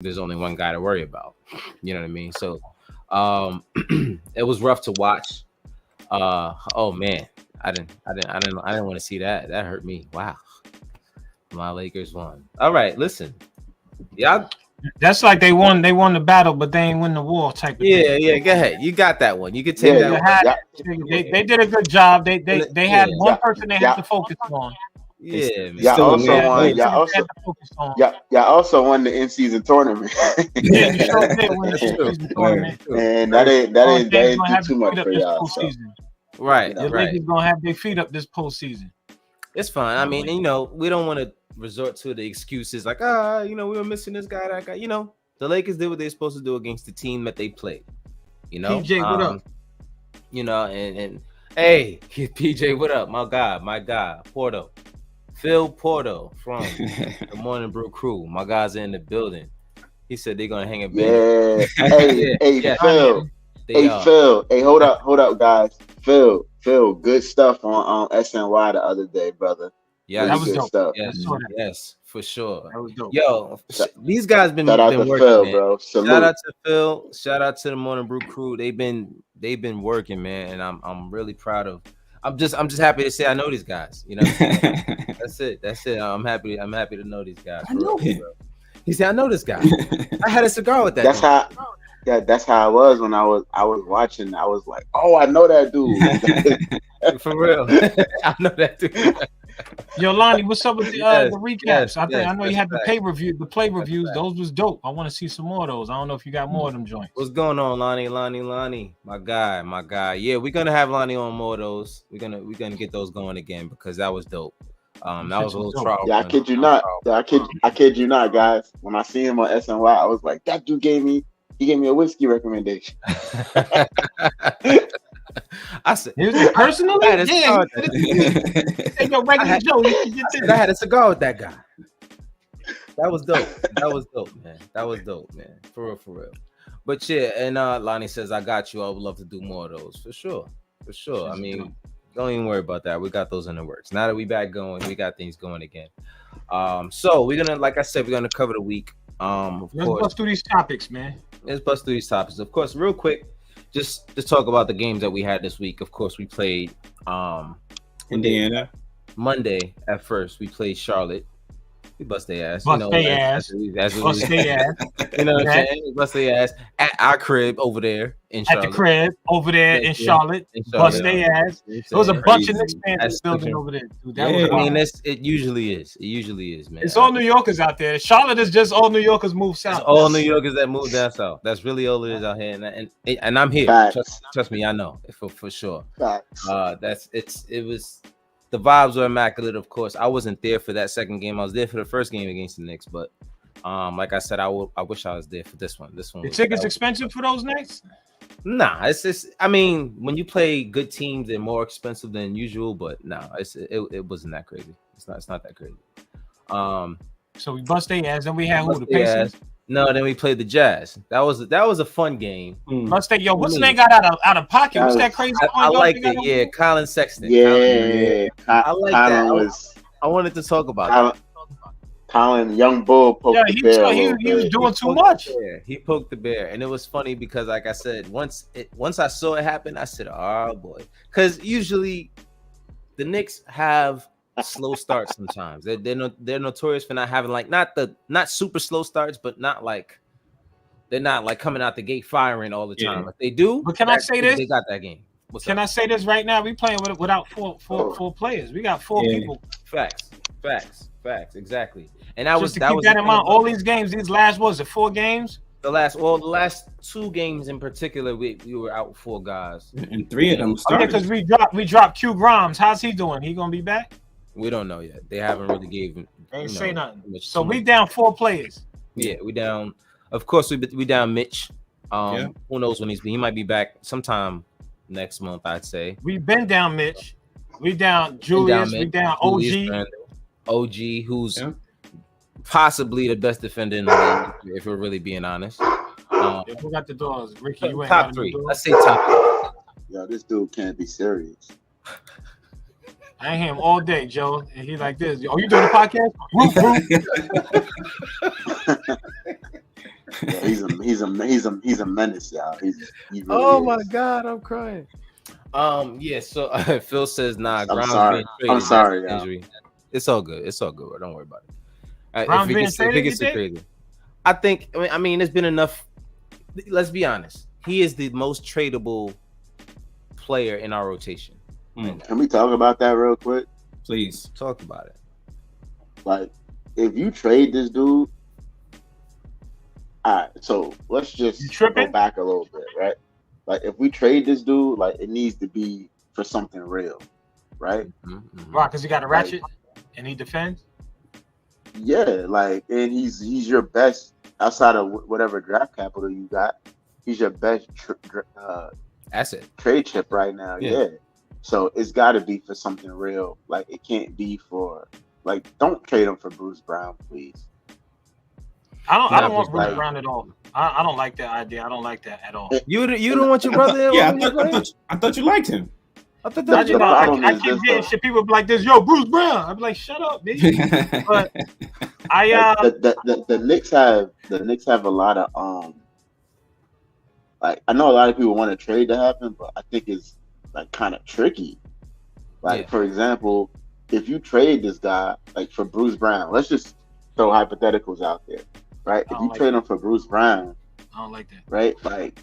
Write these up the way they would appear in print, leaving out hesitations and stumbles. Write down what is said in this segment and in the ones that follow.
there's only one guy to worry about. You know what I mean? So it was rough to watch. Oh man, I didn't want to see that. That hurt me. Wow, my Lakers won. All right, listen, y'all. That's like they won the battle, but they ain't win the war type of Yeah, thing. yeah. Go ahead. You got that one. You can take that one. They did a good job. They had one person they had to focus on. Yeah, man. Y'all also won. Y'all also won the in-season tournament. Yeah, you sure did win the in-season tournament. And that ain't do too much for y'all. So. Right, the Lakers gonna have their feet up this postseason. It's fine. I mean, we don't want to resort to the excuses like, we were missing this guy, that guy. The Lakers did what they're supposed to do against the team that they played. PJ, what up? And hey, PJ, what up? My guy, Porto. Phil Porto from the Morning Brew crew. My guys are in the building. He said they're gonna hang a bit. Yeah. Hey, Phil. Phil. Hey, hold up, guys. Phil. Good stuff on SNY the other day, brother. Yeah, that was good dope. Stuff. Yes, for sure. That was dope. Yo, these guys been shout out to working, Phil, man. Bro. Salute. Shout out to Phil. Shout out to the Morning Brew crew. They've been working, man, and I'm really proud of. I'm just happy to say I know these guys. That's it. I'm happy to know these guys. I know him. He said, I know this guy. I had a cigar with that. That's how I was when I was watching. I was like, oh, I know that dude. For real. I know that dude. Yo, Lonnie, what's up with the recaps? I know you had the play reviews. Those was dope. I want to see some more of those. I don't know if you got more of them joints. What's going on, Lonnie? My guy. Yeah, we're gonna have Lonnie on more of those. We're gonna get those going again because that was dope. That was a little trial. Yeah, I kid you not. I kid you not, guys. When I see him on SNY, I was like, that dude gave me a whiskey recommendation. I said, personally, I had a cigar with that guy. That was dope, man. For real. But yeah, and Lonnie says, I got you. I would love to do more of those for sure. I mean, don't even worry about that. We got those in the works. Now that we back going, we got things going again. So we're gonna, like I said, we're gonna cover the week. Let's bust through these topics, man. Of course, real quick. Just to talk about the games that we had this week. Of course, we played Indiana. Monday at first. We played Charlotte. We bust their ass. Bust their ass. You know what I'm saying? Bust their ass at our crib over there in Charlotte. At the crib over there in Charlotte. Bust their ass. There was a bunch of Knicks fans building over there, dude. It usually is, man. It's all New Yorkers out there. Charlotte is just all New Yorkers move south. It's all New Yorkers that move down south. That's really all it is out here, and I'm here. Trust me, I know for sure. It was. The vibes were immaculate, of course. I wasn't there for that second game. I was there for the first game against the Knicks, but like I said, I wish I was there for this one. The tickets expensive for those Knicks? Nah, it's just. I mean, when you play good teams, they're more expensive than usual. But no, it wasn't that crazy. It's not that crazy. So we bust their ass, then we had who? The Pacers. No, then we played the Jazz. That was a fun game. What's the name got out of pocket? What's that crazy? I liked it. Yeah, Colin Sexton. Yeah, I like that. I wanted to talk about that. Colin, young bull, poked the bear. He was doing too much. He poked the bear, and it was funny because, like I said, once I saw it happen, I said, "Oh boy," because usually the Knicks have slow starts sometimes. They're notorious for not having not super slow starts, but they're not coming out the gate firing all the time. If they do, but can I say this? They got that game. I say this right now? We playing without four players. We got four people. Facts. Exactly. And that was keep that in mind. All these games, these last 4 games. The last 2 games in particular, we were out 4 guys, and 3 of them started. Because we dropped Q Grimes. How's he doing? He gonna be back? We don't know yet. They haven't really gave him. Ain't say nothing. So we down 4 players. Yeah, we down. Of course, we down Mitch. Who knows when he might be back sometime next month? I'd say. We've been down Mitch. We down Julius. We down OG. OG, who's possibly the best defender in the league, if we're really being honest. Who got the doors? Ricky, you ain't top 3. Let's say top 3. Yo, this dude can't be serious. I ain't hear him all day, Joe. And he like this. Oh, you doing a podcast? Yeah, he's a menace, y'all. He Oh really my is. God, I'm crying. Yeah. So Phil says, "Nah, I'm Grimes sorry. being traded. I'm sorry, That's an y'all. injury. It's all good. It's all good. Bro. Don't worry about it. Grimes If being it traded, gets you too think? crazy, I think. I mean, it's been enough. Let's be honest. He is the most tradable player in our rotation. Right Can we talk about that real quick? Please talk about it. Like, if you trade this dude, all right. So let's just go back a little bit, right? Like, if we trade this dude, like, it needs to be for something real, right? Why? Because he got a ratchet and he defends. Yeah, like, and he's your best outside of whatever draft capital you got. He's your best asset trade chip right now. Yeah. So it's got to be for something real. Like, it can't be for don't trade him for Bruce Brown, please. I don't want Bruce Brown at all. I don't like that idea. I don't like that at all. You don't want your brother? I thought you liked him. I thought that I keep getting shit. People be like this, yo, Bruce Brown. I'd be like, shut up, bitch. But the Knicks have a lot of like, I know a lot of people want a trade to happen, but I think it's like kind of tricky. Like, for example, if you trade this guy like for Bruce Brown, let's just throw hypotheticals out there, right? If you trade him for Bruce Brown, I don't like that. Right? Like,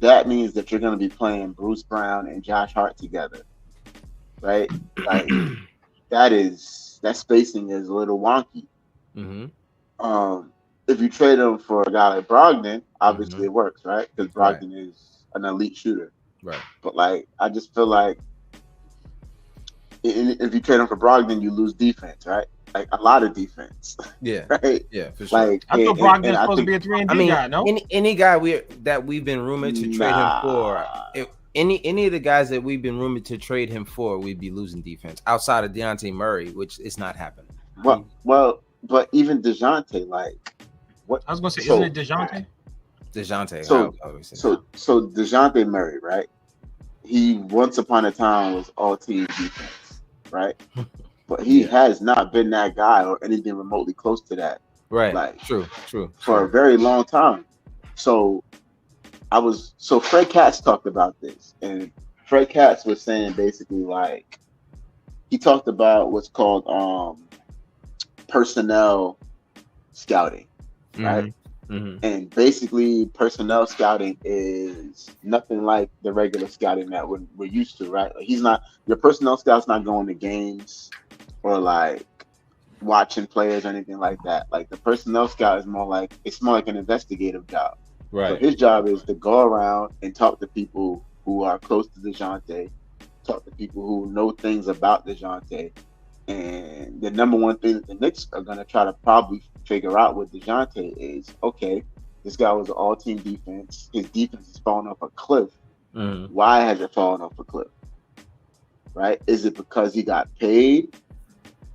that means that you're going to be playing Bruce Brown and Josh Hart together. Right? Like, that spacing is a little wonky. If you trade him for a guy like Brogdon, obviously it works, right? Because Brogdon is an elite shooter. Right. But like, I just feel like if you trade him for Brogdon, you lose defense, right? Like, a lot of defense. Yeah. Right? Yeah, for sure. Like, I thought Brogdon's supposed to be a 3-and-D guy, no? Any guy that we've been rumored to trade him for, any of the guys that we've been rumored to trade him for, we'd be losing defense outside of DeJounte Murray, which is not happening. Well, but even DeJounte, like, what? I was gonna say, isn't it DeJounte? DeJounte. So DeJounte Murray, right? He once upon a time was all team defense, right? But he has not been that guy or anything remotely close to that. Right. Like, true. For a very long time. So Fred Katz talked about this, and Fred Katz was saying basically, like, he talked about what's called personnel scouting, right? And basically, personnel scouting is nothing like the regular scouting that we're used to, right? Like, your personnel scout's not going to games or like watching players or anything like that. Like, the personnel scout is more like an investigative job. Right. So his job is to go around and talk to people who are close to DeJounte, talk to people who know things about DeJounte. And the number one thing that the Knicks are going to try to probably figure out with DeJounte is, okay, this guy was an all-team defense. His defense is falling off a cliff. Why has it fallen off a cliff? Right? Is it because he got paid?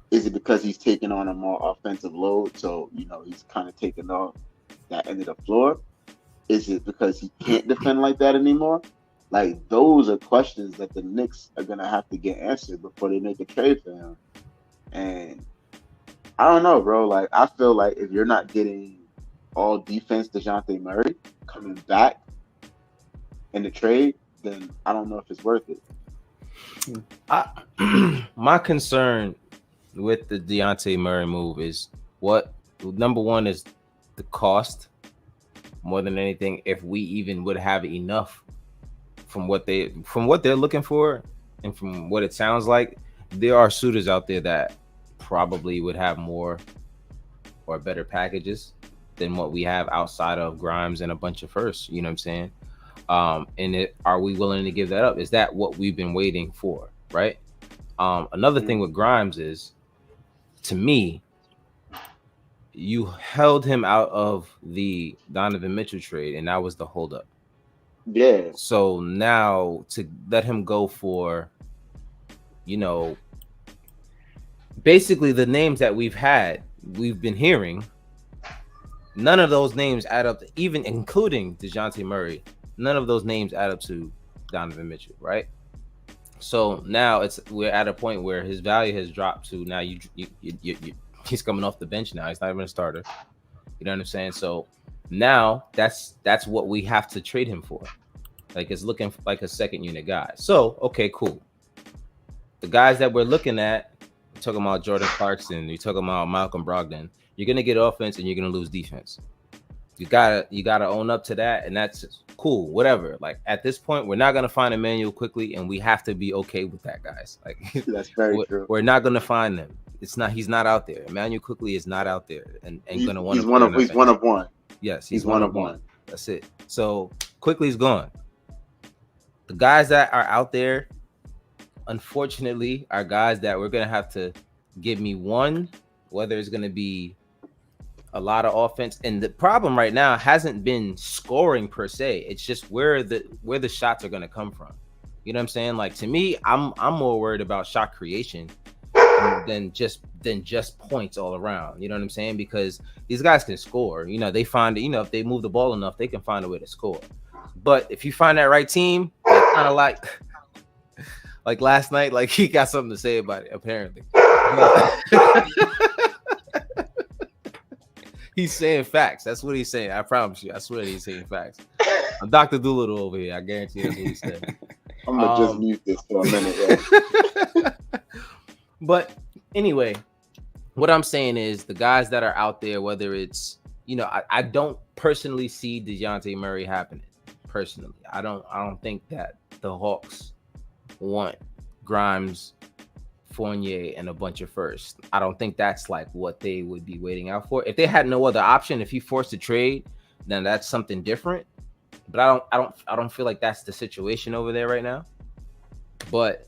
Is it because he's taking on a more offensive load? So, he's kind of taking off that end of the floor. Is it because he can't defend like that anymore? Like, those are questions that the Knicks are going to have to get answered before they make a trade for him. And I don't know, bro. Like, I feel like if you're not getting all defense DeJounte Murray coming back in the trade, then I don't know if it's worth it. My concern with the DeJounte Murray move is number one is the cost more than anything. If we even would have enough from what they're looking for and from what it sounds like, there are suitors out there that probably would have more or better packages than what we have outside of Grimes and a bunch of firsts. You know what I'm saying? Are we willing to give that up? Is that what we've been waiting for? Right. Another thing with Grimes is, to me, you held him out of the Donovan Mitchell trade, and that was the holdup. Yeah. So now to let him go for, basically the names that we've been hearing, none of those names add up to, even including DeJounte Murray, none of those names add up to Donovan Mitchell, right? So now we're at a point where his value has dropped to now he's coming off the bench now. He's not even a starter. You know what I'm saying? So Now that's what we have to trade him for. Like it's looking like a second unit guy. So okay, cool. The guys that we're looking at, we're talking about Jordan Clarkson, you're talking about Malcolm Brogdon. You're gonna get offense and you're gonna lose defense. You gotta own up to that, and that's cool. Whatever. Like at this point, we're not gonna find Emmanuel quickly, and we have to be okay with that, guys. Like that's very true. We're not gonna find them. He's not out there. Emmanuel quickly is not out there, and gonna want. He's one of one. Yes, he's one of one. That's it. So quickly's gone. The guys that are out there, unfortunately, are guys that we're gonna have to give me one, whether it's gonna be a lot of offense. And the problem right now hasn't been scoring per se. It's just where the shots are gonna come from. You know what I'm saying? Like to me, I'm more worried about shot creation than just points all around. You know what I'm saying? Because these guys can score. You know, they find, you know, if they move the ball enough, they can find a way to score. But if you find that right team, kind of like last night, like he got something to say about it, apparently. He's saying facts. That's what he's saying. I promise you. I swear he's saying facts. I'm Dr. Doolittle over here. I guarantee that's what he said. I'm gonna just mute this for a minute. Yeah. But anyway, what I'm saying is the guys that are out there, whether it's, you know, I don't personally see DeJounte Murray happening. Personally, I don't think that the Hawks want Grimes, Fournier, and a bunch of firsts. I don't think that's like what they would be waiting out for. If they had no other option, if he forced a trade, then that's something different. But I don't feel like that's the situation over there right now. But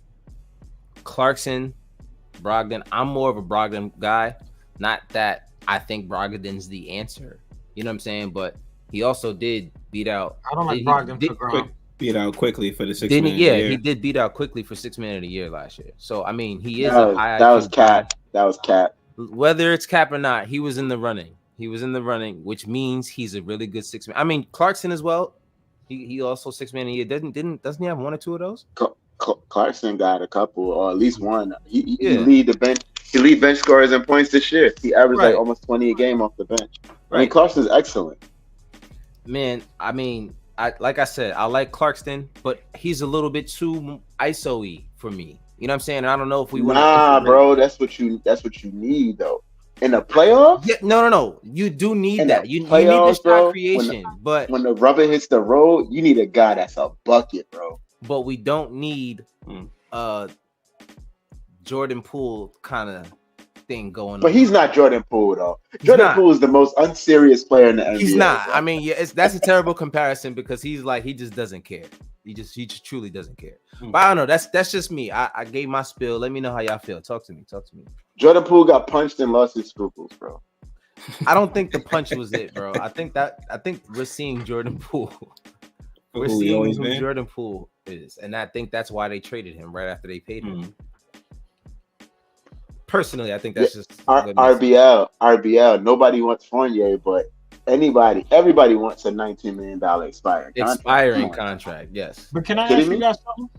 Clarkson, Brogdon, I'm more of a Brogdon guy. Not that I think Brogdon's the answer. You know what I'm saying? But he also did beat out. I don't like Brogdon for Grom. Beat out quickly for the 6 man. Yeah, he did beat out quickly for 6 man of the year last year. So I mean, he is that was cap. That was cap. Whether it's cap or not, he was in the running. He was in the running, which means he's a really good 6 man. I mean, Clarkson as well. He also 6 man a year. Doesn't he have one or two of those? Clarkson got a couple, or at least one. He lead the bench. He lead bench scorers in points this year. He averaged like almost 20 a game off the bench. Right. I mean, Clarkson's excellent. Man, I mean, like I said, I like Clarkson, but he's a little bit too ISO-y for me. You know what I'm saying? I don't know if we want. Nah, bro, that's what you need though. In the playoffs? Yeah, no. You do need that. You need the shot creation, but when the rubber hits the road, you need a guy that's a bucket, bro. But we don't need Jordan Poole kind of thing going on. But he's not Jordan Poole though. Jordan Poole is the most unserious player in the NBA. He's not. Bro. I mean, yeah, that's a terrible comparison because he just doesn't care. He just truly doesn't care. But I don't know. That's just me. I gave my spiel. Let me know how y'all feel. Talk to me. Jordan Poole got punched and lost his scruples, bro. I don't think the punch was it, bro. I think we're seeing Jordan Poole. We're seeing who Jordan Poole is, and I think that's why they traded him right after they paid him. Personally, I think that's just RBL. Nobody wants Fournier, but everybody wants a $19 million expiring contract. Yes. But can I ask you guys something?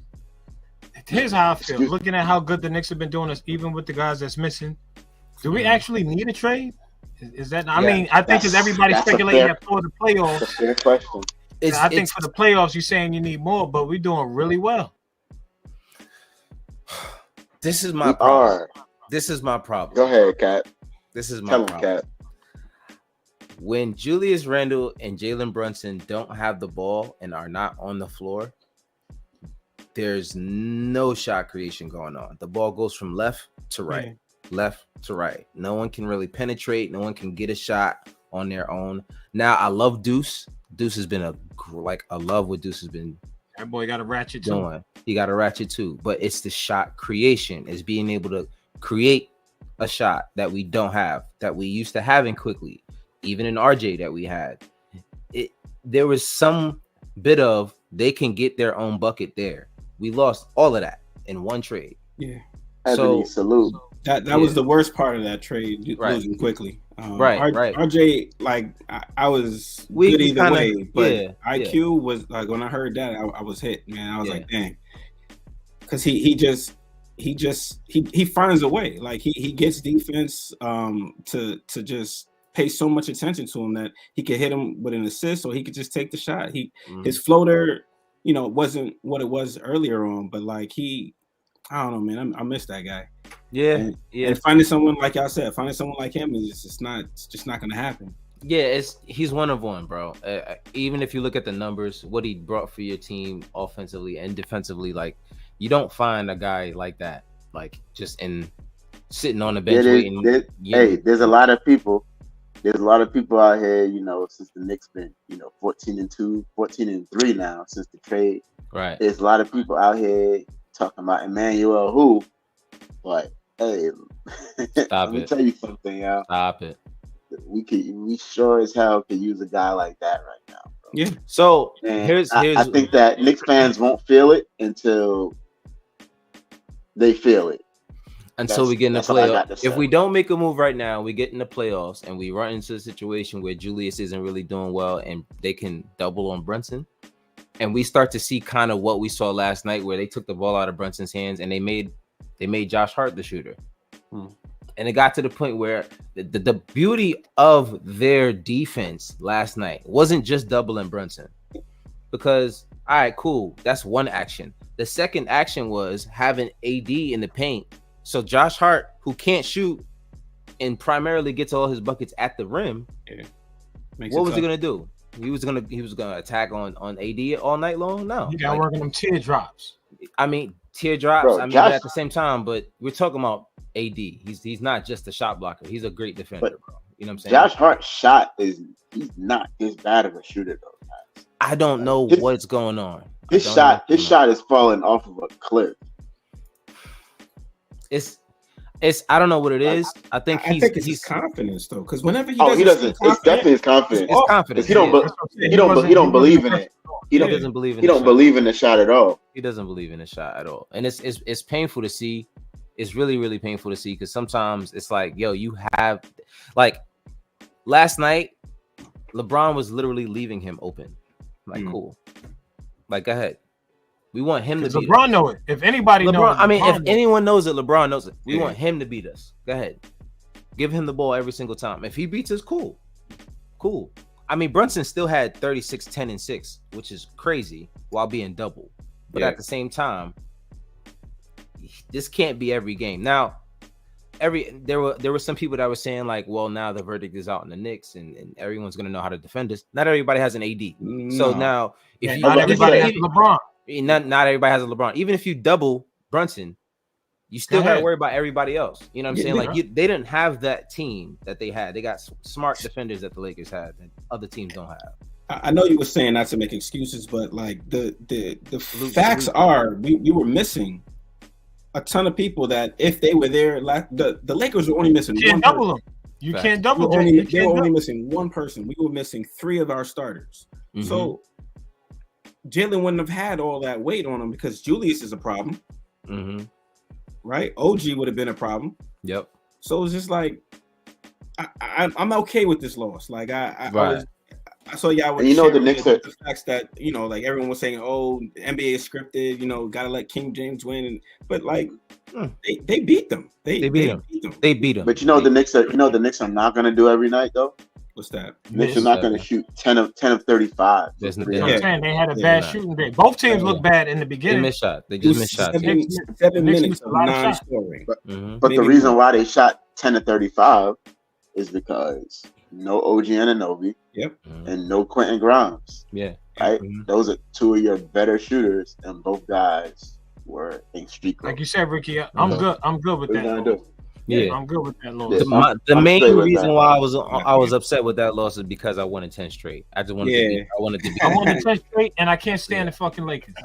Here's how I feel. Looking at how good the Knicks have been doing this, even with the guys that's missing, do we actually need a trade? Is that? I mean, I think because everybody's speculating that for the playoffs. That's a fair question. I think for the playoffs, you're saying you need more, but we're doing really well. This is my problem. This is my problem. Go ahead, Kat. This is my problem. Kat. When Julius Randle and Jalen Brunson don't have the ball and are not on the floor, there's no shot creation going on. The ball goes from left to right, left to right. No one can really penetrate. No one can get a shot on their own. Now, I love Deuce. Deuce has been I love what Deuce has been. That boy got a ratchet too. He got a ratchet too. But it's the shot creation. It's being able to create a shot that we don't have, that we used to have in quickly, even in RJ that we had. There was some bit of they can get their own bucket there. We lost all of that in one trade. Yeah. So salute. That was the worst part of that trade, losing quickly. Right. RJ, like I was good either way, but IQ was like when I heard that, I was hit, man. I was like, dang, because he finds a way. Like he gets defense to just pay so much attention to him that he could hit him with an assist, or he could just take the shot. His floater, wasn't what it was earlier on, but like I don't know, man. I miss that guy. Yeah, and finding someone like y'all said, finding someone like him is just not gonna happen. Yeah, he's one of one, bro. Even if you look at the numbers, what he brought for your team offensively and defensively, like you don't find a guy like that, like just sitting on the bench waiting. There's a lot of people. There's a lot of people out here, since the Knicks been, 14-2, 14-3 now since the trade. Right. There's a lot of people out here talking about Emmanuel who, but hey, let me tell you something, y'all. Stop it. We sure as hell could use a guy like that right now, bro. Yeah. So I think that Knicks fans won't feel it until they feel it. Until we get in the playoffs. If we don't make a move right now, we get in the playoffs and we run into a situation where Julius isn't really doing well and they can double on Brunson, and we start to see kind of what we saw last night where they took the ball out of Brunson's hands and they made Josh Hart the shooter. And it got to the point where the beauty of their defense last night wasn't just doubling Brunson. Because, all right, cool. That's one action. The second action was having AD in the paint. So Josh Hart, who can't shoot and primarily gets all his buckets at the rim, what was he gonna do? He was gonna attack on AD all night long? No. You got working them teardrops. I mean, teardrops. Bro, but at the same time, but we're talking about AD. He's not just a shot blocker. He's a great defender, bro. You know what I'm saying? Josh Hart's shot he's not this bad of a shooter though, guys. I don't know what's going on. His shot is falling off of a cliff. It's I don't know what it is. I think it's his confidence though, because whenever he doesn't. It's definitely his confidence. It's confidence. He don't believe in it. He doesn't believe in the shot at all. He doesn't believe in the shot at all, and it's painful to see. It's really, really painful to see because sometimes it's like, yo, you have like last night, LeBron was literally leaving him open. Like, cool. Like, go ahead. We want him to beat LeBron us. Know it. If anybody knows it, if anyone knows it, LeBron knows it. We want him to beat us. Go ahead. Give him the ball every single time. If he beats us, cool. I mean, Brunson still had 36, 10, and 6, which is crazy while being double. But at the same time, this can't be every game. Now, there were some people that were saying like, well, now the verdict is out in the Knicks and everyone's gonna know how to defend us. Not everybody has an AD. No. So now not everybody has LeBron. Not everybody has a LeBron. Even if you double Brunson, you still got to worry about everybody else. You know what I'm saying? Like they didn't have that team that they had. They got smart defenders that the Lakers had that other teams don't have. I know you were saying not to make excuses, but like the facts are we were missing a ton of people that if they were there, the Lakers were only missing one double person. them. You can't double them. They were only missing one person. We were missing 3 of our starters. Mm-hmm. So Jalen wouldn't have had all that weight on him because Julius is a problem. Mm-hmm. Right? OG would have been a problem. Yep. So it's just like I'm okay with this loss. Like I saw y'all. And the Knicks are the facts that like everyone was saying, oh, the NBA is scripted. Gotta let King James win. But like they beat them. They beat them. They beat them. But the Knicks are the Knicks are not gonna do every night though. What's that? Knicks are not going to shoot 10 of 35. I'm saying they had a bad shooting day. Both teams looked bad in the beginning. They missed shot. They just missed shots. 7 minutes of non-scoring. But the reason why they shot 10 of 35 is because no OG Anunoby. Yep. And no Quentin Grimes. Yeah. Right? Mm-hmm. Those are 2 of your better shooters, and both guys were in streak. Like you said, Ricky, I'm good. I'm good with that. Yeah, I'm good with that loss. The main reason why I was upset with that loss is because I wanted 10 straight. I just wanted to I wanted 10 straight, and I can't stand the fucking Lakers.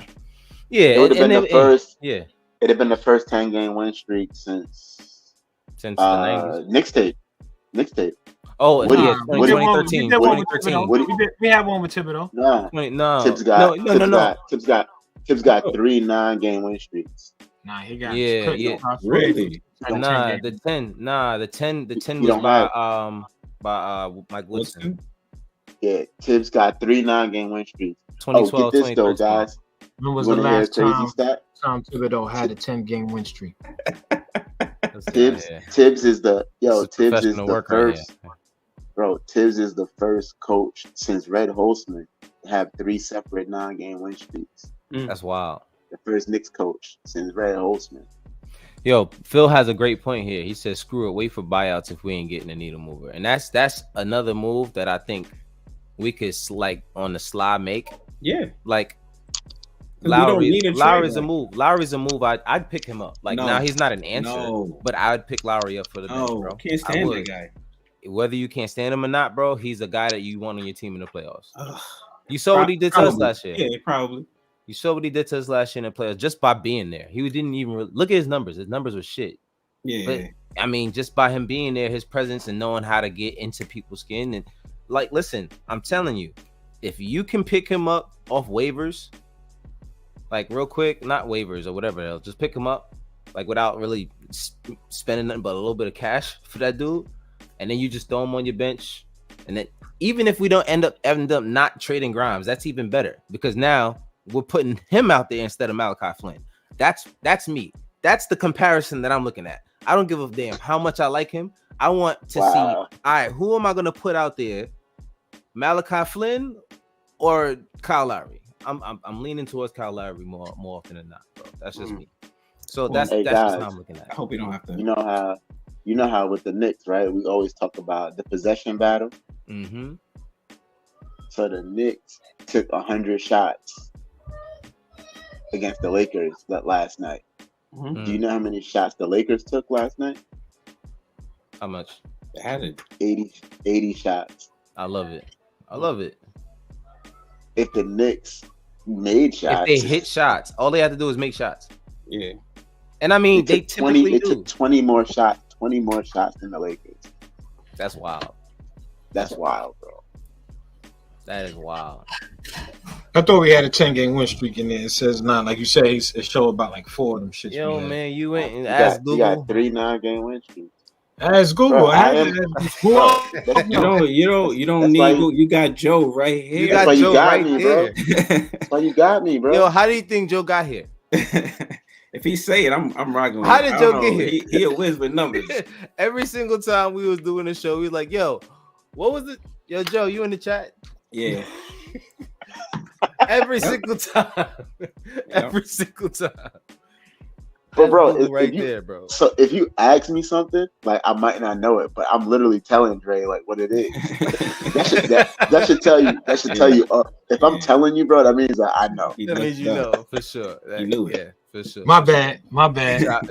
Yeah, it would have been the first. Yeah, it'd have been the first 10-game win streak since the 90s. Knicks tape. Oh, Woody, yeah, 2013. 2013. We had one with Thibodeau. No. Tibbs got 3 9-game win streaks. Nah, he got really. The 10 was by Mike Woodson. Yeah, Tibbs got 3 9-game win streaks. 2012, get this though, guys. When was the last time Tom Thibodeau had a 10-game win streak? Tibbs is the first. Bro, Tibbs is the first coach since Red Holzman to have 3 separate 9-game win streaks. That's wild. The first Knicks coach since Red Holzman. Yo, Phil has a great point here. He says, "Screw it, wait for buyouts if we ain't getting a needle mover," and that's another move that I think we could like on the slide make. Yeah, like Lowry's a move. Lowry's a move. I'd pick him up. Like now he's not an answer, but I'd pick Lowry up for the Knicks, bro. Can't stand that guy. Whether you can't stand him or not, bro, he's a guy that you want on your team in the playoffs. You saw what he did to us last year. Yeah, probably. You saw what he did to us last year in the playoffs just by being there. He didn't even look at his numbers. His numbers were shit. Yeah. But I mean, just by him being there, his presence and knowing how to get into people's skin. And like, listen, I'm telling you, if you can pick him up off waivers, like real quick, not waivers or whatever else, just pick him up, like without really spending nothing but a little bit of cash for that dude. And then you just throw him on your bench. And then even if we don't end up not trading Grimes, that's even better because now we're putting him out there instead of Malachi Flynn. That's me. That's the comparison that I'm looking at. I don't give a damn how much I like him. I want to see, all right, who am I going to put out there? Malachi Flynn or Kyle Lowry? I'm leaning towards Kyle Lowry more often than not, bro. That's just me. So that's guys, just how I'm looking at it. I hope we don't have to. You know how with the Knicks, right? We always talk about the possession battle. Mm-hmm. So the Knicks took 100 shots against the Lakers last night. Mm-hmm. Do you know how many shots the Lakers took last night? How much? They had it. 80 shots. I love it. I love it. If the Knicks made shots, if they hit shots, all they have to do is make shots. Yeah. And I mean, they typically do. Took 20 more shots than the Lakers. That's wild. That's wild, bro. That is wild. I thought we had a 10-game win streak in there. It says 9. Like you said, it showed about like 4 of them shits. Yo, man, you went and asked Google. You got 3 9-game win streaks. Ask Google. You don't need Google. You got Joe right here. You got Joe right there. That's why you got me, bro. Yo, how do you think Joe got here? If he say it, I'm rocking with How did Joe get here? He a whiz with numbers. Every single time we was doing the show, we was like, yo, what was it? Yo, Joe, you in the chat? Yeah. Every single time. Every single time. But bro, there, bro. So if you ask me something, like I might not know it, but I'm literally telling Dre like what it is. that should tell you. That should tell you. If I'm telling you, bro, that means that I know. That means you know for sure. You knew it. Yeah, for sure. My bad.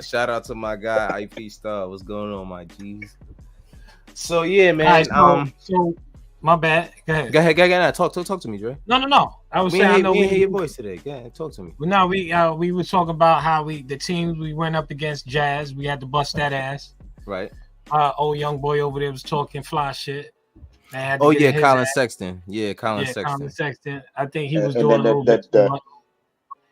Shout out to my guy IP Star. What's going on, my G's? So yeah, man. Right, so my bad. Go ahead. Talk to me, Dre. No. I was saying, I know we hear your voice today. Go ahead, talk to me. No, we were talking about how the teams we went up against Jazz, we had to bust that ass. Right. Old young boy over there was talking fly shit. Colin Sexton. Yeah, Colin Sexton. I think he was doing a little bit too much.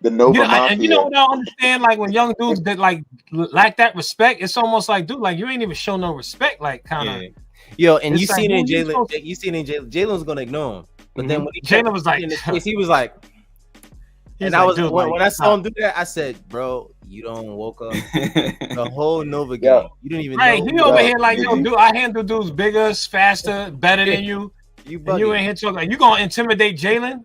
The Nova Mafia. And you know what I don't understand? Like when young dudes that like lack that respect, it's almost like, dude, like you ain't even show no respect, like kind of. Yeah. Yo, and you seen it in Jalen. You seen it in Jalen. Jalen's gonna ignore him, but then when Jalen was like, he was like, and I was when I saw him do that, I said, bro, you don't woke up the whole Nova game. You didn't even know. He over here like, yo, dude, I handle dudes bigger, faster, better than you. You ain't here talking like you gonna intimidate Jalen.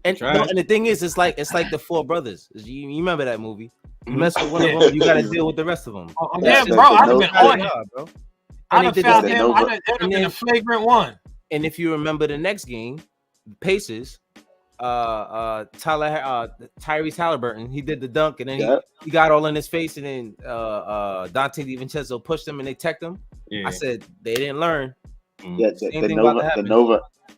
And the thing is, it's like the Four Brothers. You remember that movie? You mess with one of them, you got to deal with the rest of them. Yeah, bro. I've been on him, bro. I'd have found him. I'd have been a flagrant one. And if you remember the next game, Pacers, Tyrese Halliburton, he did the dunk, and then he got all in his face, and then Dante DiVincenzo pushed him, and they teched him. Yeah. I said they didn't learn. Yeah,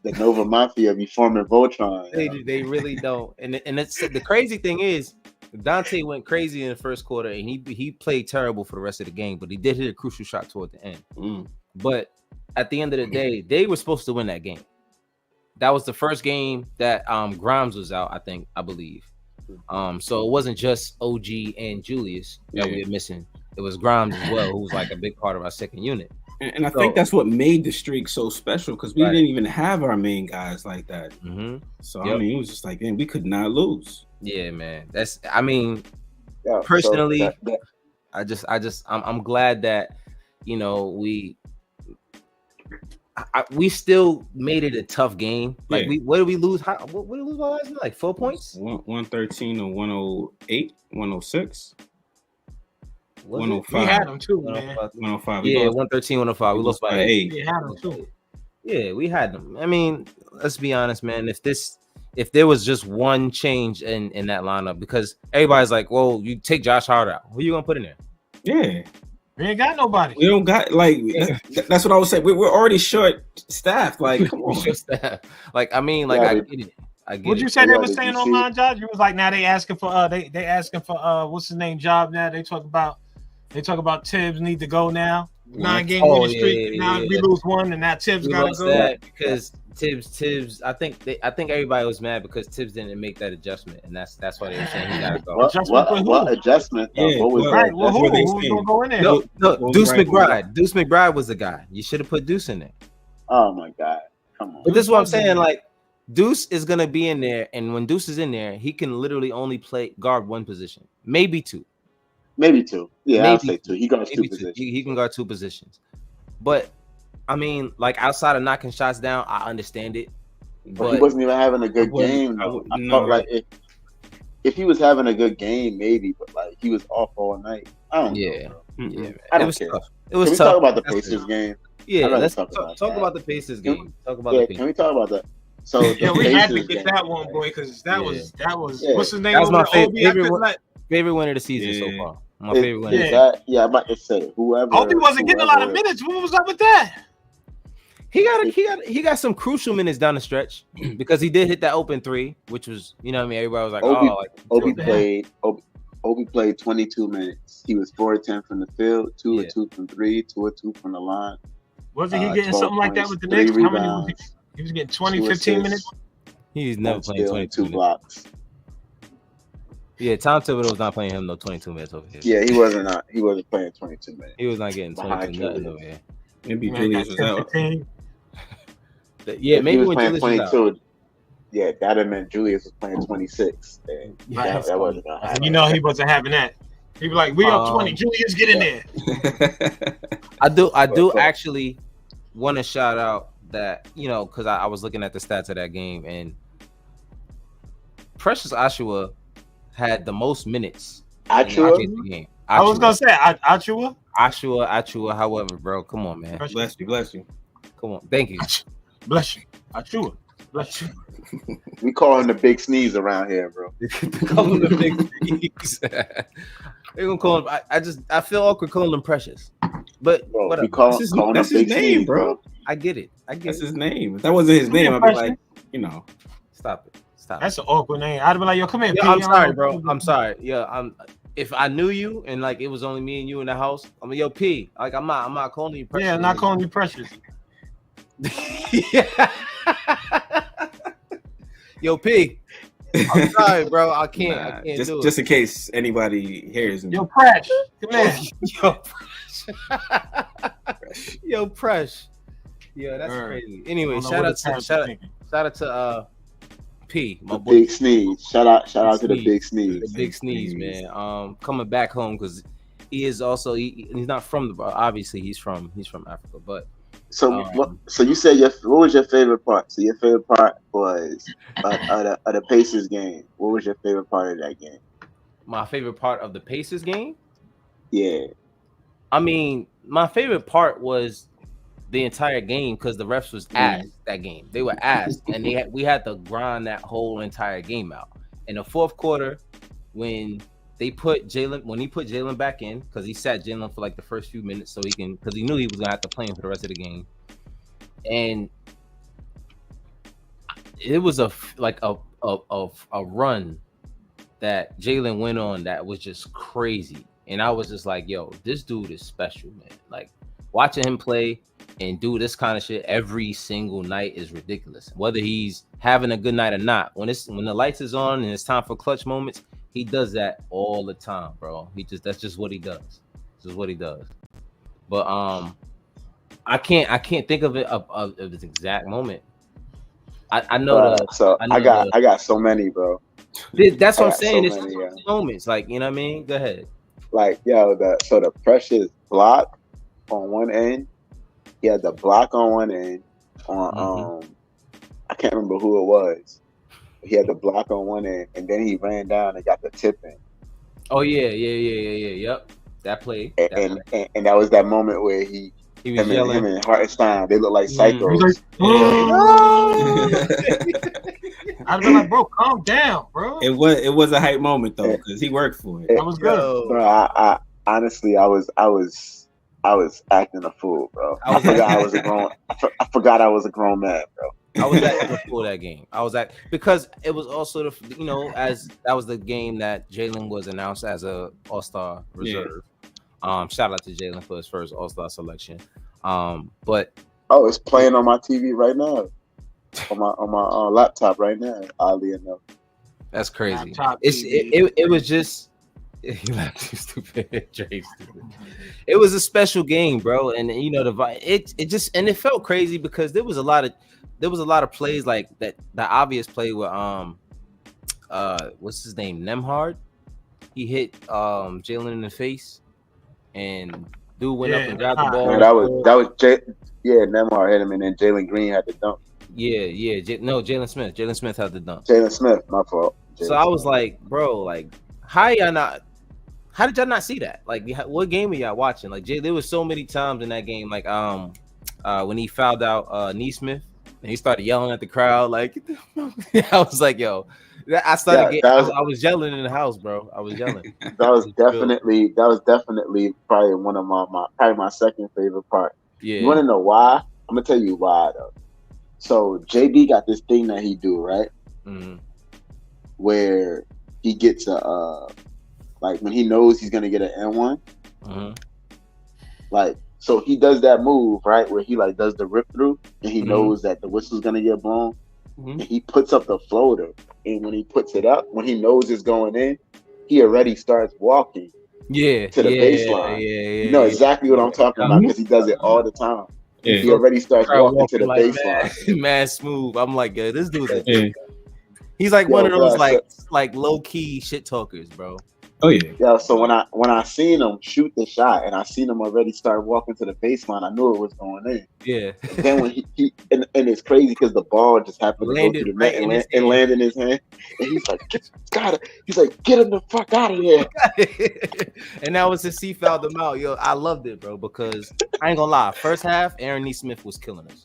the Nova Mafia be forming Voltron. They really don't. And it's the crazy thing is, Dante went crazy in the first quarter, and he played terrible for the rest of the game, but he did hit a crucial shot toward the end. But at the end of the day, they were supposed to win that game. That was the first game that Grimes was out, I believe. So it wasn't just OG and Julius that we were missing. It was Grimes as well, who was like a big part of our second unit. And I think that's what made the streak so special because we didn't even have our main guys like that. So I mean, it was just like, man, we could not lose. Yeah, man. Personally, I'm glad that we we still made it a tough game. Like Yeah. what did we lose? What did we lose by last night? Like 4 points? 113 or 108, 106. 105. We had them too, man. 105. Yeah, 113, 105. We lost by 8. We had them too. Yeah, we had them. I mean, let's be honest, man. If there was just one change in that lineup, because everybody's like, well, you take Josh Hart out. Who you gonna put in there? Yeah. We ain't got nobody. We don't got that's what I was saying. We're already short staffed. Like, come on. Short staff. Like, I mean, like, I get it. What'd you say they were saying online, Josh? You was like, now they asking for they asking for what's his name job now? They talk about Tibbs need to go now. 9-game winning streak. Now we lose one, and now Tibbs gotta go. That because Tibbs. I think everybody was mad because Tibbs didn't make that adjustment, and that's why they were saying he gotta go. What adjustment? Yeah, what was right? Well, who's gonna go in there? No, Deuce McBride. Deuce McBride was the guy. You should have put Deuce in there. Oh my God, come on! But this is what I'm saying. Like, Deuce is gonna be in there, and when Deuce is in there, he can literally only guard one position, maybe two. Maybe two. Yeah, I'll say two. He guards two positions. He can guard two positions. But I mean, like, outside of knocking shots down, I understand it. But he wasn't even having a good game. I felt like if he was having a good game, maybe, but like he was off all night. I don't know. Yeah, I don't care. Tough. It was tough. Can we talk about the Pacers game? Yeah, let's talk about the Pacers game. Can we talk about that? So we had to get that one, boy, because that was what's his name? That was my favorite winner of the season so far. My favorite winner. I'm about to say whoever. Obi wasn't getting a lot of minutes. What was up with that? He got some crucial minutes down the stretch because he did hit that open three, which was, you know what I mean, everybody was like, Obi played 22 minutes. He was 4 of 10 from the field, 2 of 2 from 3, 2 of 2 from the line. Wasn't he getting something like that with the Knicks? How many was he was getting 20, 15 minutes? He's never playing 22 minutes. Blocks. Yeah, Tom Thibodeau was not playing him no 22 minutes over here. Yeah, he wasn't playing 22 minutes. He was not getting 22 nothing over here. Maybe Julius was out. Yeah, maybe when Julius was 22. Out. Yeah, that would meant Julius was playing 26. That wasn't gonna happen. You know he wasn't having that. He was like, "We up 20. Julius, get in there." I do actually want to shout out that, you know, because I was looking at the stats of that game, and Precious Achiuwa had the most minutes. Achiuwa? I was gonna say Achiuwa. Achiuwa. However, bro, come on, man. Bless you. Come on, thank you. Bless you. Achiuwa. Bless you. We call him the big sneeze around here, bro. Call him the big sneeze. They're gonna call him. I feel awkward calling him Precious, but bro, whatever. That's his name, bro. I get it. That's his name. If that wasn't his name, I'd be like, you know, stop it. That's an awkward name. I'd be like, yo, come here. Yeah, I'm sorry, bro. I'm sorry. Yeah, if I knew you and like it was only me and you in the house, I'm like, yo, P. Like I'm not calling you Precious. Yeah, I'm not calling you Precious. Yeah. Yo, P. I'm sorry, bro. I can't do it. Just in case anybody hears me. Yo, Presh. Come here. Yo, Presh. Yeah, that's crazy. Anyway, shout out to P, my boy. Big Sneeze. Shout out to the Big Sneeze. The Big Sneeze, man. Coming back home because he is also he's not from obviously he's from Africa, but so you said what was your favorite part? So your favorite part was of the Pacers game. What was your favorite part of that game? My favorite part of the Pacers game? Yeah. I mean, my favorite part was the entire game because the refs was ass that game. They were ass, and we had to grind that whole entire game out. In the fourth quarter, when he put Jalen back in, because he sat Jalen for like the first few minutes because he knew he was gonna have to play him for the rest of the game, and it was a run that Jalen went on that was just crazy, and I was just like, yo, this dude is special, man. Like watching him play and do this kind of shit every single night is ridiculous. Whether he's having a good night or not, when the lights is on and it's time for clutch moments, he does that all the time, bro. That's just what he does. This is what he does. But I can't think of it of this exact moment. I know I got so many, bro. That's what I'm saying. It's moments, like, you know what I mean. Go ahead. Like, yo, the Precious block on one end He had the block on one end. I can't remember who it was. He had the block on one end, and then he ran down and got the tip in. Oh yeah. Yep. That play. And that was that moment where he was yelling. Him and Hartenstein, they look like psychos. I'd be like, bro, calm down, bro. It was a hype moment though, because he worked for it. That was good. Bro, I honestly, I was acting a fool, bro. I forgot I was a grown. I forgot I was a grown man, bro. I was acting a fool that game. Because it was also as that was the game that Jalen was announced as a All-Star reserve. Yeah. Shout out to Jalen for his first All-Star selection. But it's playing on my TV right now, on my laptop right now. Oddly enough, that's crazy. It was just. You laugh too stupid. Jay stupid. It was a special game, bro, and it felt crazy because there was a lot of plays like that. The obvious play with what's his name, Nemhard. He hit Jalen in the face, and dude went up and grabbed the ball. No, that was Nemhard hit him, and then Jalen Green had the dunk. Jalen Smith. Jalen Smith had the dunk. Jalen Smith, my fault. So I was like, bro, like, how did y'all not see that? Like, what game were y'all watching? Like, there was so many times in that game, like, when he fouled out Neesmith and he started yelling at the crowd, like, I was like, yo, I was yelling in the house, bro. I was yelling. That was definitely probably one of my second favorite part. Yeah. You want to know why? I'm gonna tell you why though. So JD got this thing that he do, right? Mm-hmm. Where he gets like when he knows he's gonna get an N1, like so he does that move right where he like does the rip through and he knows that the whistle's gonna get blown, and he puts up the floater, and when he puts it up, when he knows it's going in, he already starts walking to the baseline. You know exactly what I'm talking about because he does it all the time. Yeah. He already starts walking to the baseline. Mad smooth. I'm like, yo, this dude. He's like one of those like low key shit talkers, bro. Oh yeah. Yeah. So when I seen him shoot the shot and I seen him already start walking to the baseline, I knew it was going in. Yeah. And then when he and it's crazy because the ball just happened to go through the net and land in his hand, and he's like, get him the fuck out of here. And that was he fouled them out. Yo, I loved it, bro, because I ain't gonna lie. First half, Aaron Neesmith was killing us.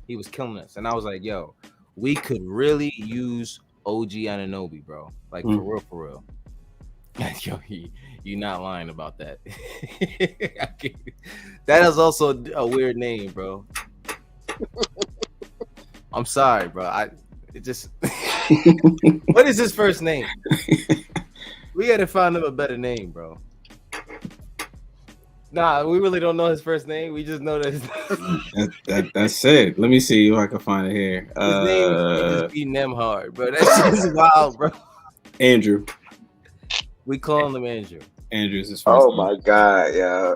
He was killing us, and I was like, yo, we could really use OG Anunoby, bro. Like for real. Yo, you're not lying about that. That is also a weird name, bro. I'm sorry, bro. What is his first name? We gotta find him a better name, bro. Nah, we really don't know his first name. We just know that that's it. Let me see if I can find it here. His name could just be Nemhard, bro. That's just wild, bro. Andrew. We call him Andrew. Andrew's his first name. My god, yeah.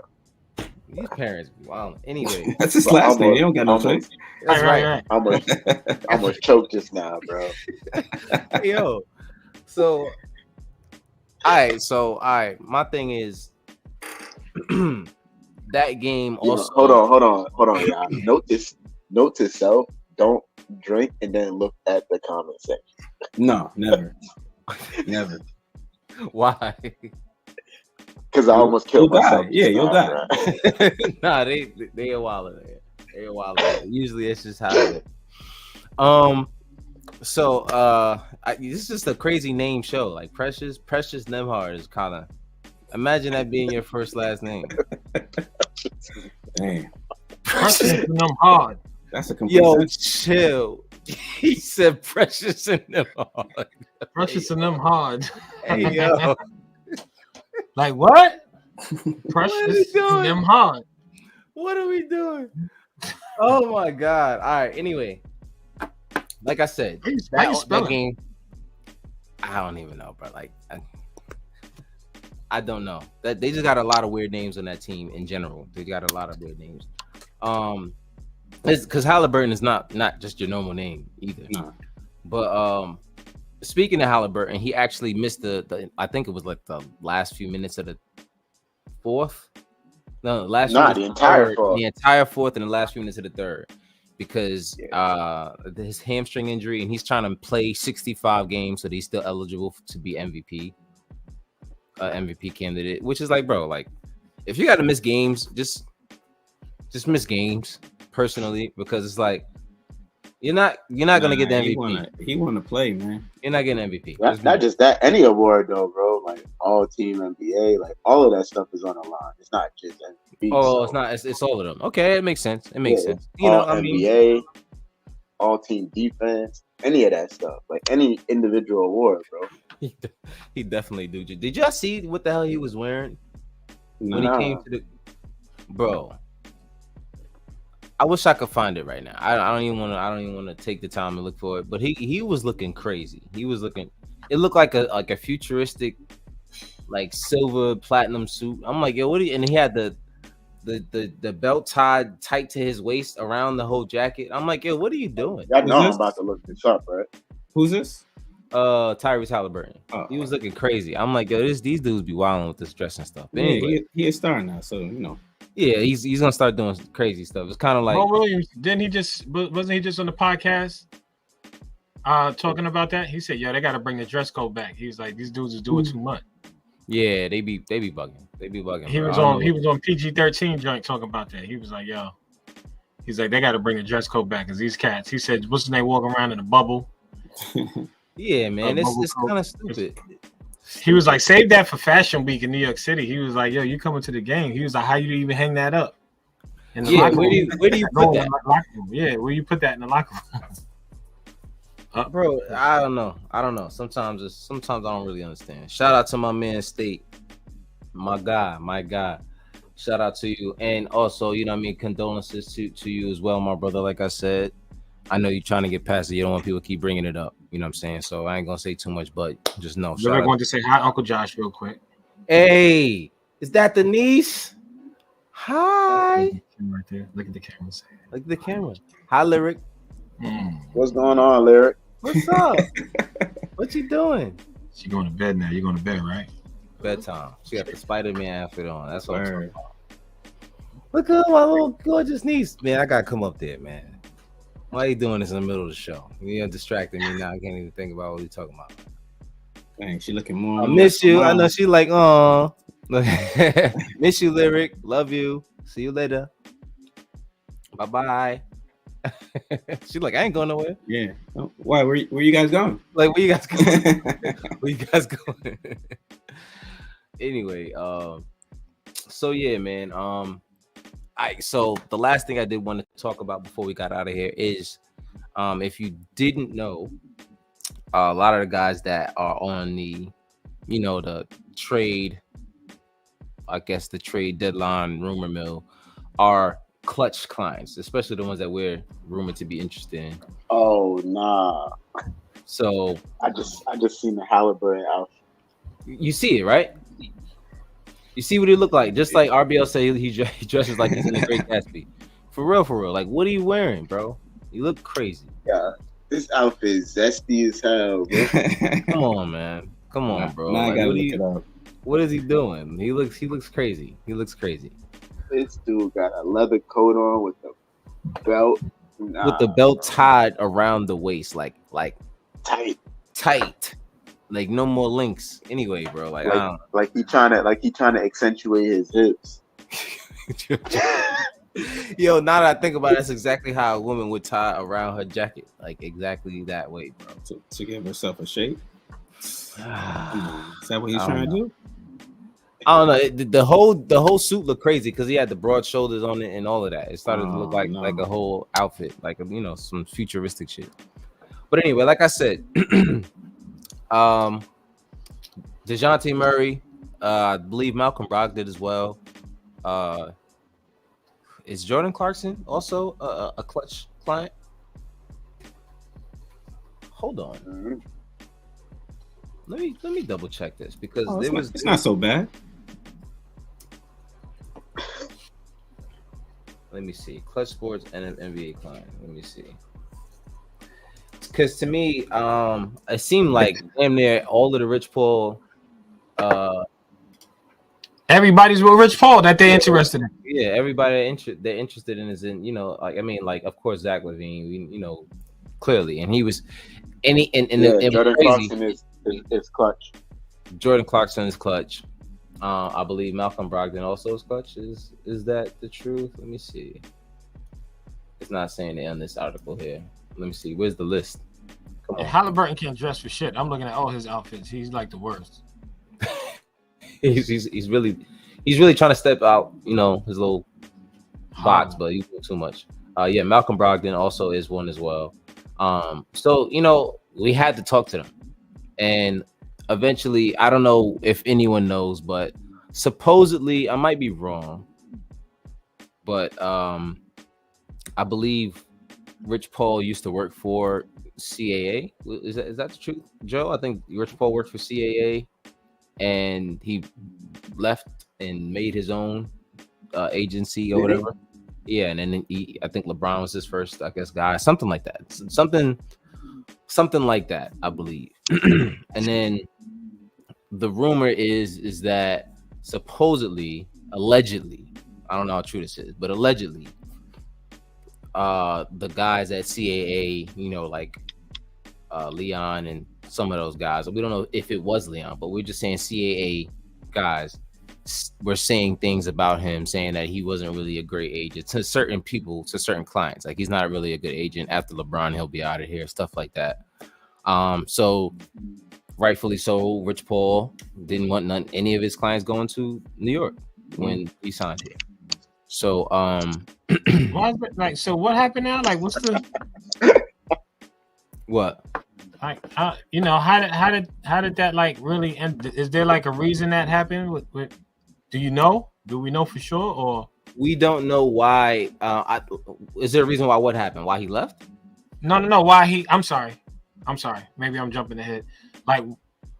These parents be wild. Anyway, that's his last name. He don't got no face. That's right. I almost choked just now, bro. Yo, so all right. My thing is that game also. Hold on, y'all. Note to self: don't drink and then look at the comment section. No, never. Never. Why? Because I almost killed myself. Yeah, you'll die. Nah, they a while in there. They a while in there. Usually it's just how it is. So this is just a crazy name show. Like Precious Nemhard is kind of. Imagine that being your first last name. Damn. Precious Nemhard. That's a complete sentence. Chill. He said Precious and Nemhard. Precious and Nemhard. Hey, yo. Like what? Precious and Nemhard. What are we doing? Oh my god. All right. Anyway, like I said, that game, I don't even know, bro. Like, I don't know. That they just got a lot of weird names on that team in general. They got a lot of weird names. Because Halliburton is not just your normal name either. No. But speaking of Halliburton, he actually missed the I think it was like the last few minutes of the fourth. No, last Nah, few the entire third, fourth. the entire fourth, and the last few minutes of the third, because his hamstring injury, and he's trying to play 65 games so that he's still eligible to be MVP candidate. Which is like, bro, like if you got to miss games, just miss games personally, because it's like you're not gonna get the MVP. He want to play, man. You're not getting MVP. Not just that, any award though, bro. Like all team NBA, like all of that stuff is on the line. It's not just MVP. Oh, so. it's not. It's all of them. Okay, it makes sense. It makes sense. You know, I mean, NBA, all team defense, any of that stuff, like any individual award, bro. He definitely do. Did y'all see what the hell he was wearing when he came to the? Bro, I wish I could find it right now. I don't even want to take the time to look for it. But he was looking crazy. He was looking. It looked like a futuristic, like silver platinum suit. I'm like, yo, what? And he had the belt tied tight to his waist around the whole jacket. I'm like, yo, what are you doing? I know I'm about to look this up, right? Who's this? Tyrese Halliburton. He was looking crazy. I'm like, yo, these dudes be wilding with this dressing stuff. But anyway, he a star now, so you know. Yeah, he's gonna start doing crazy stuff. It's kind of like Mo Williams. Wasn't he just on the podcast talking about that? He said, "Yo, they got to bring the dress code back." He's like, "These dudes is doing too much." Yeah, they be bugging. They be bugging. He was on PG-13 joint talking about that. He was like, "Yo," he's like, "They got to bring the dress code back because these cats." He said, "What's the name walking around in a bubble?" Yeah, man, it's kind of stupid. He was like, save that for Fashion Week in New York City. He was like, yo, you coming to the game. He was like, how you even hang that up? In the locker where do you put that? Yeah, where you put that in the locker room? Bro, I don't know. Sometimes I don't really understand. Shout out to my man State. My guy. Shout out to you. And also, you know what I mean, condolences to you as well, my brother. Like I said, I know you're trying to get past it. You don't want people to keep bringing it up. You know what I'm saying? So I ain't going to say too much, but just know. We're going to say hi, Uncle Josh, real quick. Hey, is that the niece? Hi. Right there. Look at the camera. Look at the camera. Hi, Lyric. What's going on, Lyric? What's up? What you doing? She going to bed now. You're going to bed, right? Bedtime. She got the Spider-Man outfit on. That's what I'm talking about. Look at my little gorgeous niece. Man, I got to come up there, man. Why are you doing this in the middle of the show? You're distracting me now. I can't even think about what you're talking about. Dang, she looking more. I miss you. I know she like, oh, miss you, Lyric. Love you. See you later. Bye-bye. She like, I ain't going nowhere. Yeah. Why? Where you guys going? Like, where you guys going? Where you guys going? Anyway, so yeah, man. So the last thing I did want to talk about before we got out of here is, if you didn't know, a lot of the guys that are on the, the trade, I guess the trade deadline rumor mill, are Clutch clients, especially the ones that we're rumored to be interested in. Oh nah. So I just seen the Halliburton outfit. You see it, right? You see what he look like? Just like RBL said, he dresses like he's in a Great Gatsby. For real. Like, what are you wearing, bro? You look crazy. Yeah, this outfit is zesty as hell, bro. Come on, man. Come on, bro. Now Like, I gotta look it up. What is he doing? He looks crazy. He looks crazy. This dude got a leather coat on with the belt. With the belt tied around the waist, like tight. Like no more links. Anyway, bro. Like he trying to accentuate his hips. Yo, now that I think about it, that's exactly how a woman would tie around her jacket. Like exactly that way, bro. To give herself a shape. Is that what he's trying to do? I don't know. The whole suit looked crazy because he had the broad shoulders on it and all of that. It started to look like a whole outfit, like some futuristic shit. But anyway, like I said, DeJounte Murray, I believe Malcolm Brogdon did as well. Is Jordan Clarkson also a Clutch client? Hold on. Mm-hmm. Let me double check this because it's not so bad. Let me see. Clutch Sports and an NBA client. Let me see. Because to me, it seemed like damn near all of the Rich Paul Everybody's with Rich Paul that they're interested in. Yeah, everybody they're interested in is in, like, I mean, like, of course Zach LaVine, clearly, and he was it was Jordan crazy. Clarkson is clutch. Jordan Clarkson is clutch. I believe Malcolm Brogdon also is clutch. Is that the truth? Let me see. It's not saying it on this article here. Let me see. Where's the list? Come on. Halliburton can't dress for shit. I'm looking at all his outfits. He's like the worst. he's really trying to step out, his little box, but he's doing too much. Yeah, Malcolm Brogdon also is one as well. So we had to talk to them, and eventually, I don't know if anyone knows, but supposedly, I might be wrong, but I believe Rich Paul used to work for CAA. Is that the truth, Joe? I think Rich Paul worked for CAA, and he left and made his own agency or whatever. Yeah, and then I think LeBron was his first, I guess, guy, something like that. Something like that, I believe. And then the rumor is that supposedly, allegedly, I don't know how true this is, but allegedly, the guys at CAA, like Leon and some of those guys, we don't know if it was Leon, but we're just saying CAA guys were saying things about him, saying that he wasn't really a great agent to certain people, to certain clients. Like, he's not really a good agent. After LeBron, he'll be out of here, stuff like that. So rightfully so, Rich Paul didn't want any of his clients going to New York when he signed here. So so what happened now? Like, what's the what? Like, how did that like really end? Is there like a reason that happened? With do you know? Do we know for sure, or we don't know why? Is there a reason why? What happened? Why he left? No. Why he? I'm sorry. Maybe I'm jumping ahead. Like,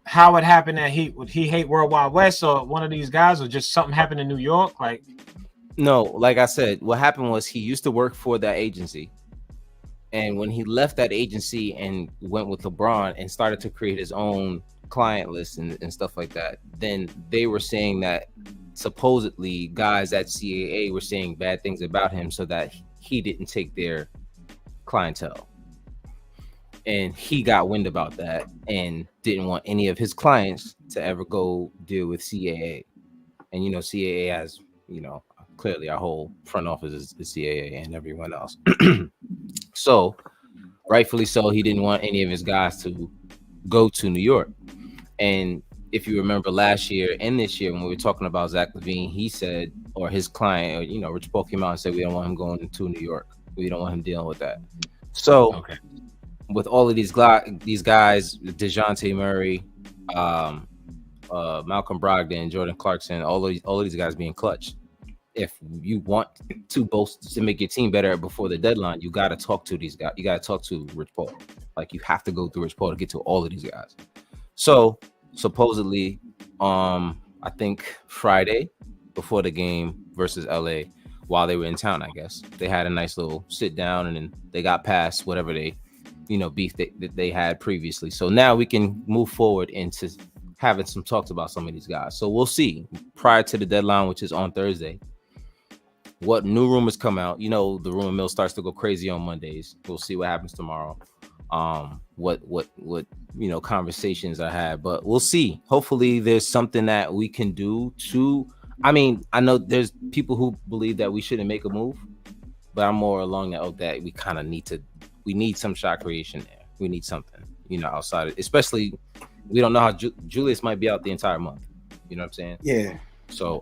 how it happened that would he hate World Wide West or one of these guys, or just something happened in New York? Like, no, like I said, what happened was he used to work for that agency. And when he left that agency and went with LeBron and started to create his own client list and stuff like that, then they were saying that supposedly guys at CAA were saying bad things about him so that he didn't take their clientele. And he got wind about that and didn't want any of his clients to ever go deal with CAA. And, CAA has, clearly our whole front office is CAA and everyone else. So rightfully so, he didn't want any of his guys to go to New York. And if you remember last year and this year when we were talking about Zach LaVine, he said, or his client, Rich Paul came out and said, we don't want him going to New York. We don't want him dealing with that. So with all of these guys, DeJounte Murray, Malcolm Brogdon, Jordan Clarkson, all of these guys being clutch. If you want to make your team better before the deadline, you got to talk to these guys. You got to talk to Rich Paul. Like, you have to go through Rich Paul to get to all of these guys. So supposedly, I think Friday before the game versus LA, while they were in town, I guess they had a nice little sit down, and then they got past whatever they, beef that they had previously. So now we can move forward into having some talks about some of these guys. So we'll see prior to the deadline, which is on Thursday, what new rumors come out. The rumor mill starts to go crazy on Mondays. We'll see what happens tomorrow. What conversations I had, but we'll see. Hopefully there's something that we can do to, I know there's people who believe that we shouldn't make a move, but I'm more along that we kind of need some shot creation there. We need something, outside of, especially we don't know how Julius might be out the entire month. You know what I'm saying? Yeah. So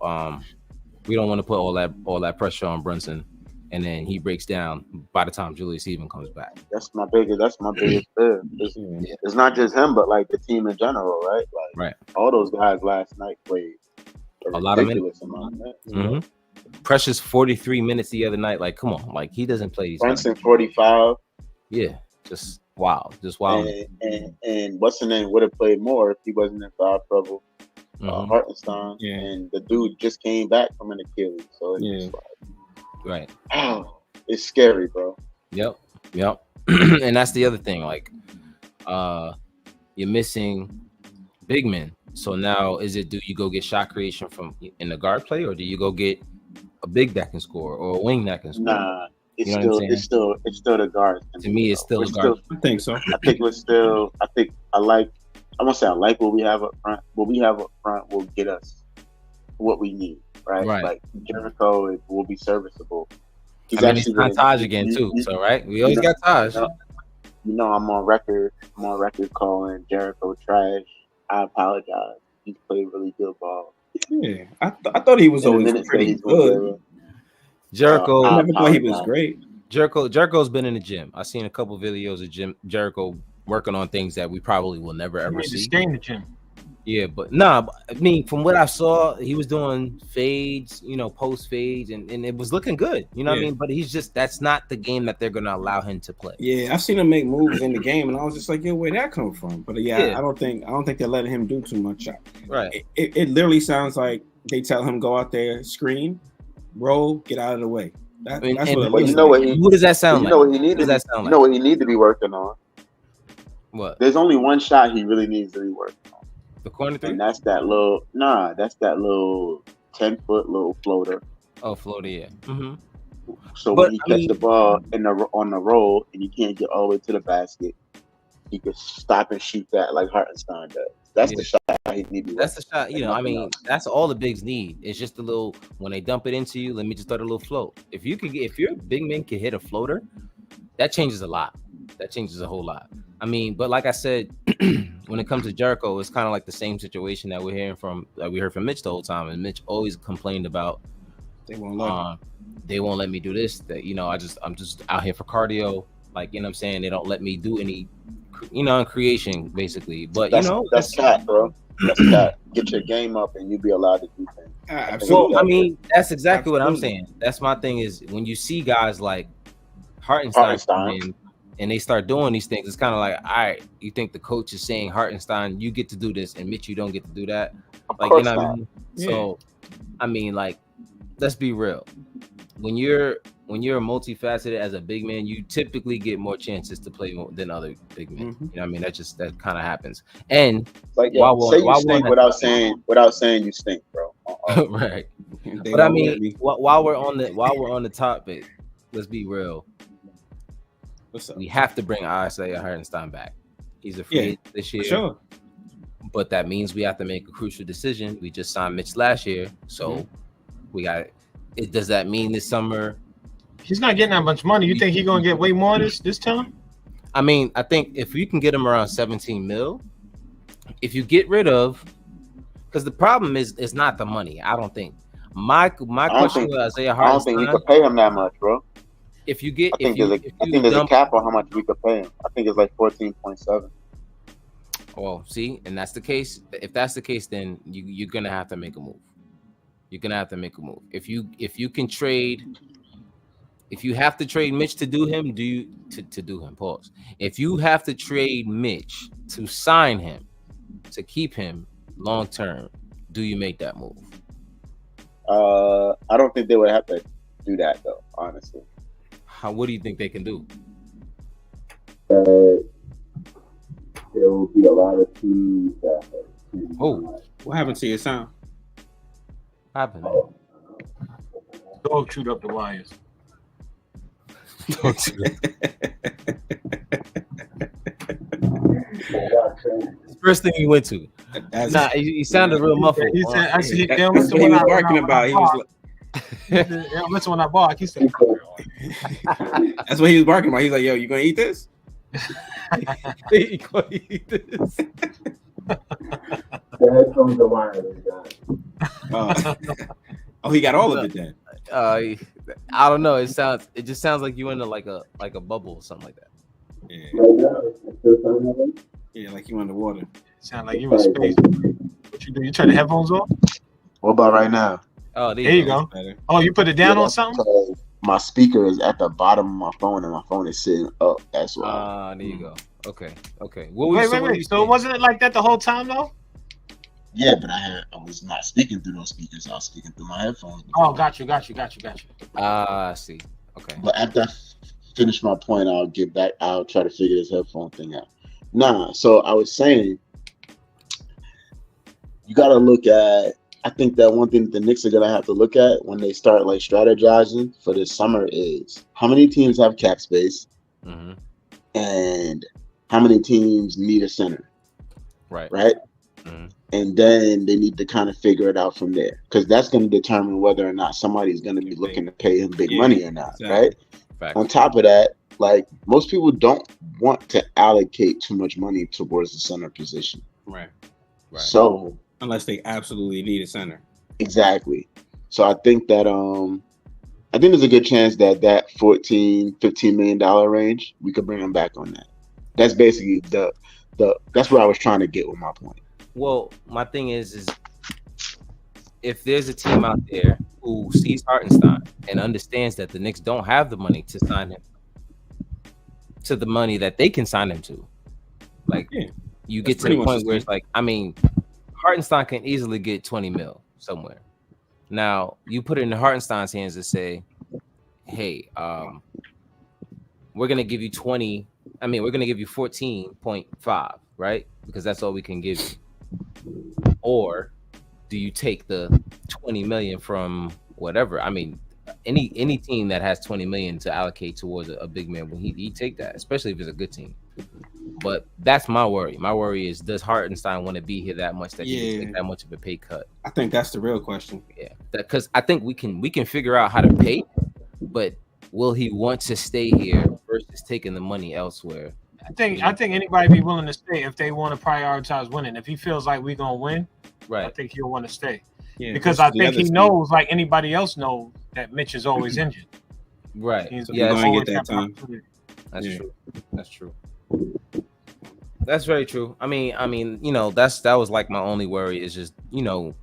we don't want to put all that pressure on Brunson, and then he breaks down by the time Julius even comes back. That's my biggest fear. It's not just him, but like the team in general, right? Like, right. All those guys last night played a lot of minutes. Minutes, Precious 43 minutes the other night. Like, come on, like, he doesn't play these. Brunson 45. Yeah, just wow. And what's the name would have played more if he wasn't in foul trouble. Hartenstein, and the dude just came back from an Achilles, so it's right. Oh, it's scary, bro. Yep. And that's the other thing. Like, you're missing big men So now, do you go get shot creation from in the guard play, or do you go get a big that can score or a wing that can score? Nah, You know what I'm it's still the guards. To me, it's still a guard. I think so. I think we're still. I won't say I like what we have up front. What we have up front will get us what we need, right? Right. Like Jericho will be serviceable. He's actually Taj again too. So right, we always got Taj. I'm on record. Calling Jericho trash. I apologize. He played really good ball. Yeah, I thought he was always pretty good. Jericho, I never thought he was great. Jericho's been in the gym. I've seen a couple videos of Jericho working on things that we probably will never ever see. Stay in the gym. Yeah, but nah. I mean, from what I saw, he was doing fades, post fades, and it was looking good. You know what I mean? But that's not the game that they're gonna allow him to play. Yeah, I've seen him make moves in the game, and I was just like, yo, where'd that come from? But I don't think they're letting him do too much. Right. It literally sounds like they tell him go out there, screen, roll, get out of the way. That's what it looks like. What does that sound like? You know what he needs? You know what he needs to be working on? What? There's only one shot he really needs to be working on. The corner three? And that's that little 10-foot little floater. Oh, floater, yeah. Mm-hmm. So when he catch the ball on the roll and you can't get all the way to the basket, he could stop and shoot that like Hartenstein does. That's the shot he needs. That's the shot. That's all the bigs need. It's just a little, when they dump it into you, let me just start a little float. If your big man can hit a floater, that changes a lot. That changes a whole lot. I mean, but like I said, when it comes to Jericho, it's kind of like the same situation that we heard from Mitch the whole time, and Mitch always complained about they won't let me do this. That I'm just out here for cardio. Like, you know what I'm saying? They don't let me do any, creation basically. But that's cat, bro. That's cat. Get your game up, and you'll be allowed to do things. Absolutely. Well, I mean, that's exactly what I'm saying. That's my thing is when you see guys like Hartenstein. And they start doing these things, it's kind of like, all right, you think the coach is saying, Hartenstein, you get to do this, and Mitch, you don't get to do that? Like, you know what I mean? Yeah. So, I mean, like, let's be real. When you're multifaceted as a big man, you typically get more chances to play than other big men. Mm-hmm. You know what I mean? That kind of happens. And like, say you stink without saying you stink, bro. Right. But I mean, while we're on the topic, let's be real. We have to bring Isaiah Hartenstein back. He's a free agent this year. Sure. But that means we have to make a crucial decision. We just signed Mitch last year. So we got it. Does that mean this summer? He's not getting that much money. You think he's gonna get way more this time? I mean, I think if you can get him around 17 mil, if you get rid of, because the problem is it's not the money. I don't think. My question with Isaiah Hartenstein, I don't think you could pay him that much, bro. If you get, I think there's a cap on how much we could pay him. I think it's like 14.7. Well, see, and that's the case. If that's the case, then you're gonna have to make a move. You're gonna have to make a move. If you can trade, if you have to trade Mitch to do him, to do him? Pause. If you have to trade Mitch to sign him, to keep him long term, do you make that move? I don't think they would have to do that though, honestly. What do you think they can do? There will be a lot of teams that. What happened to your sound? What happened? Dog chewed up the wires. First thing you went to. He sounded real muffled. He said, "I see." That's what he was barking about. He was like. Listen, when I bark, he said, that's what he was barking about. He's like, yo, you gonna eat this? You gonna eat this? The headphones are wireless, guys. Oh, he got all of it then. I don't know. It just sounds like you in like a bubble or something like that. Yeah, like you underwater. Sound like you in space. What you do? You turn the headphones off? What about right now? Oh, there you go. Oh, you put it down on something? My speaker is at the bottom of my phone, and my phone is sitting up. That's why. There you go. Okay. Wait. So wasn't it like that the whole time though? Yeah, but I was not speaking through those speakers. I was speaking through my headphones. Oh, got you. I see. Okay. But after I finish my point, I'll get back. I'll try to figure this headphone thing out. So I was saying, you got to look at. I think that one thing that the Knicks are gonna have to look at when they start like strategizing for this summer is how many teams have cap space, and how many teams need a center. Right. And then they need to kind of figure it out from there, because that's going to determine whether or not somebody's going to be looking to pay him big money or not, right? Fact. On top of that, like most people don't want to allocate too much money towards the center position. Right. So unless they absolutely need a center. Exactly. So I think that I think there's a good chance that that $14-15 million range, we could bring him back on that. That's basically the that's what I was trying to get with my point. Well, my thing is if there's a team out there who sees Hartenstein and understands that the Knicks don't have the money to sign him to the money that they can sign him to, like you get to the point where it's like, I mean, Hartenstein can easily get 20 mil somewhere. Now you put it in Hartenstein's hands and say, hey, we're gonna give you 20. I mean, we're gonna give you 14.5, right? Because that's all we can give you. Or do you take the 20 million from whatever? I mean, any team that has 20 million to allocate towards a big man, when he take that, especially if it's a good team. But that's my worry. My worry is, does Hartenstein want to be here that much that he can take that much of a pay cut? I think that's the real question. Yeah, because I think we can figure out how to pay, but will he want to stay here versus taking the money elsewhere? I think anybody be willing to stay if they want to prioritize winning. If he feels like we're gonna win, right, I think he'll want to stay. Yeah, because I think he knows, like anybody else knows, that Mitch is always injured. Right. He's gonna get that time. That's true. That's true. That's very true. I mean, you know, that was like my only worry is just, you know,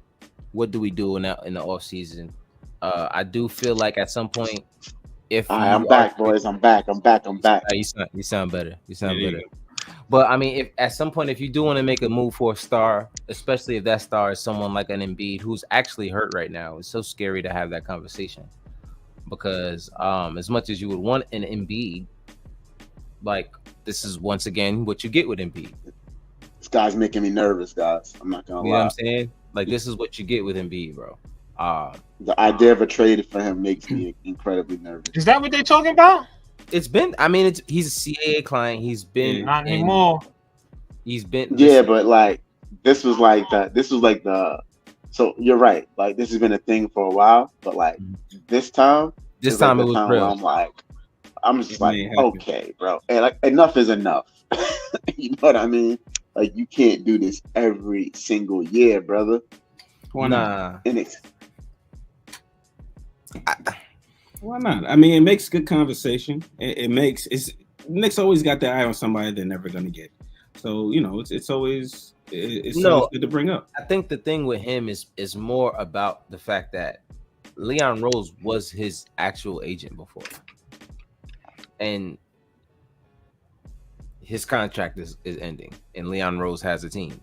what do we do in the off season? I do feel like at some point, if I'm back, boys, I'm back. You sound better. You sound better. But I mean, if at some point, if you do want to make a move for a star, especially if that star is someone like an Embiid who's actually hurt right now, it's so scary to have that conversation, because as much as you would want an Embiid, like, this is once again what you get with Embiid. This guy's making me nervous, guys. I'm not gonna lie. You know what I'm saying? Like, this is what you get with Embiid, bro. The idea of a trade for him makes me incredibly nervous. Is that what they're talking about? It's been, I mean, he's a CAA client. He's been not anymore. He's been but like this was like the so you're right. Like, this has been a thing for a while, but like this time it was real. I'm just like, okay, bro. And like, enough is enough. You know what I mean? Like, you can't do this every single year, brother. Why not? Why not? I mean, it makes good conversation. Knicks always got their eye on somebody they're never gonna get. So, you know, it's always good to bring up. I think the thing with him is more about the fact that Leon Rose was his actual agent before, and his contract is ending, and Leon Rose has a team,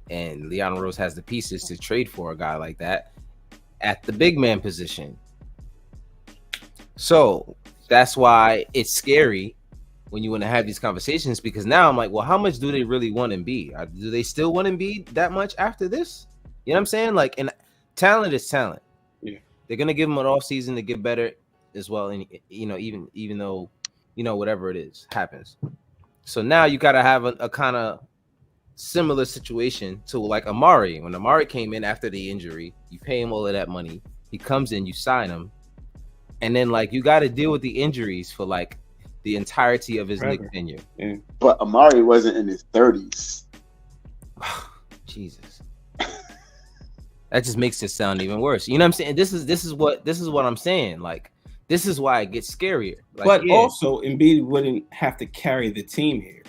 and Leon Rose has the pieces to trade for a guy like that at the big man position. So that's why it's scary when you want to have these conversations, because now I'm like, well, how much do they really want Embiid? Do they still want Embiid that much after this? You know what I'm saying? Like, and talent is talent. Yeah, they're gonna give him an off season to get better as well, and you know, even though, you know, whatever it is happens. So now you got to have a kind of similar situation to like Amari. When Amari came in after the injury, you pay him all of that money. He comes in, you sign him, and then like you got to deal with the injuries for like the entirety of his Knicks tenure. Yeah. But Amari wasn't in his 30s. Jesus, that just makes it sound even worse. You know what I'm saying? This is what I'm saying. Like, this is why it gets scarier. Like, but also, Embiid wouldn't have to carry the team here.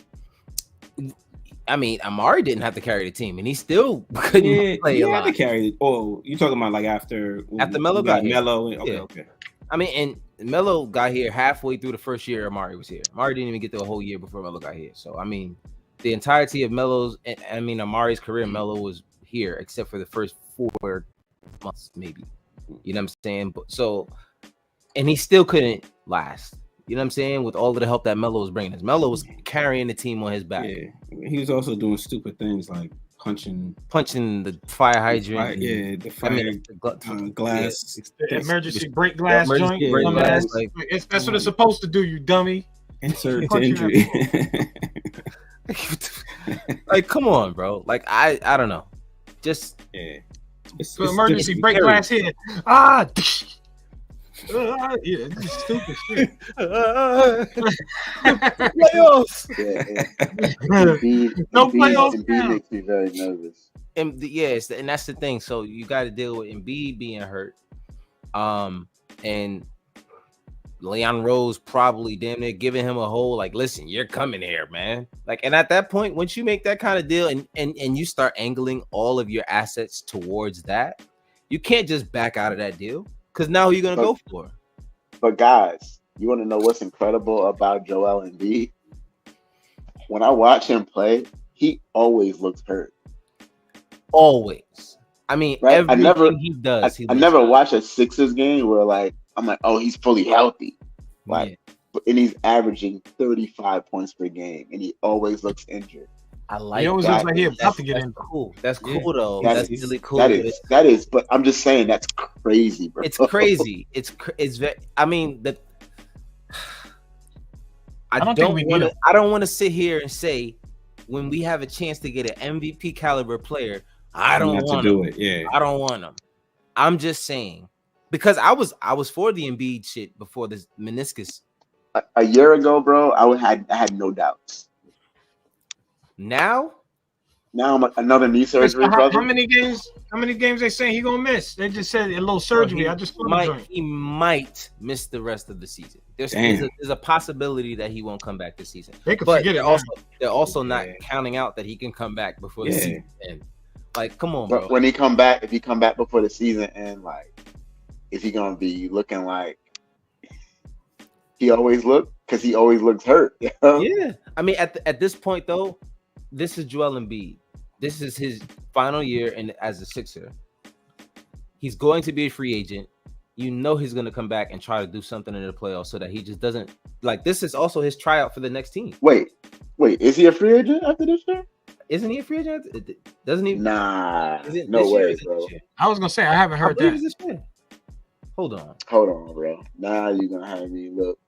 I mean, Amari didn't have to carry the team, and he still couldn't play a lot. He had to carry it. Oh, you talking about like after Melo got here. Melo? Okay. I mean, and Melo got here halfway through the first year Amari was here. Amari didn't even get the whole year before Melo got here. So, I mean, the entirety of Amari's career, Melo was here, except for the first 4 months, maybe. You know what I'm saying? But so, and he still couldn't last. You know what I'm saying? With all of the help that Melo was bringing us. Melo was carrying the team on his back. Yeah, he was also doing stupid things like punching the fire hydrant. The fire glass. The emergency break glass joint. Break glass, like, that's what it's supposed to do, you dummy. Insert to injury. Like, come on, bro. Like, I don't know. Just It's emergency break glass here. Yeah, this is stupid shit. Playoffs. No playoffs. Embiid makes me very nervous. And that's the thing. So you got to deal with Embiid being hurt, and Leon Rose probably damn near giving him a whole like, listen, you're coming here, man. Like, and at that point, once you make that kind of deal and you start angling all of your assets towards that, you can't just back out of that deal. Because now who are you going to go for? But guys, you want to know what's incredible about Joel Embiid? When I watch him play, he always looks hurt. Always. I mean, right? everything he does. I never watch a Sixers game where I'm like, oh, he's fully healthy. Like, and he's averaging 35 points per game, and he always looks injured. I like he always that. looks like he's about to get in. Cool. That's cool though. That's really cool. That is. But I'm just saying that's crazy, bro. It's crazy. It's very. I mean, I don't want to sit here and say when we have a chance to get an MVP caliber player, I don't want to do it. Yeah, I don't want him. I'm just saying because I was for the Embiid shit before this meniscus. A year ago, bro, I had no doubts. Now I'm another knee surgery. How many games they saying he gonna miss? They just said a little surgery. He might miss the rest of the season. There's a possibility that he won't come back this season. They could forget it. They're also not counting out that he can come back before the season ends. Like, come on, bro. But when he come back, if he come back before the season ends, like, is he gonna be looking like he always looked? Because he always looks hurt. You know? Yeah, I mean, at this point though. This is Joel Embiid. This is his final year as a Sixer. He's going to be a free agent. You know he's going to come back and try to do something in the playoffs so that he just doesn't like. This is also his tryout for the next team. Wait, is he a free agent after this year? Isn't he a free agent? Doesn't he? Nah, no way, bro. I was gonna say I haven't heard that. Hold on, bro. Now you're gonna have me look.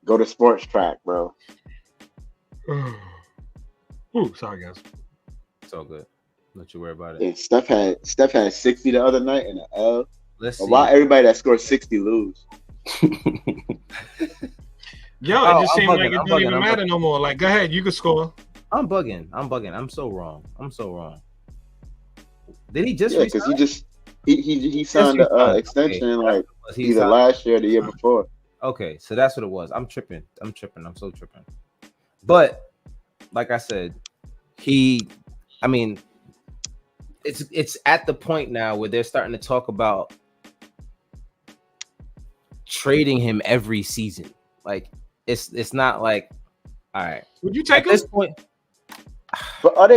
Go to Sports Track, bro. Ooh, sorry guys. It's all good. Don't you worry about it. Yeah, Steph had 60 the other night in the L. Let's see. Why everybody that scores 60 lose? Yo, it just seems like it don't even matter no more. Like, go ahead, you can score. I'm bugging. I'm so wrong. Did he just? Yeah, because he signed an extension like either last year or the year before. Okay, so that's what it was. I'm tripping. I'm so tripping. But like I said, it's at the point now where they're starting to talk about trading him every season. Like it's not like, all right. Would you take at this point? But are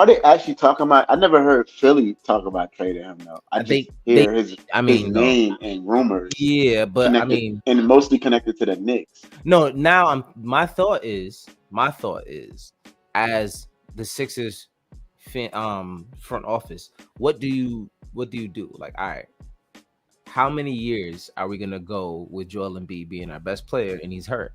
they actually talking about? I never heard Philly talk about trading him though. I just hear his name and rumors. Yeah, but and mostly connected to the Knicks. No, now my thought is as the Sixers front office, what do you do? Like, all right, how many years are we gonna go with Joel Embiid being our best player and he's hurt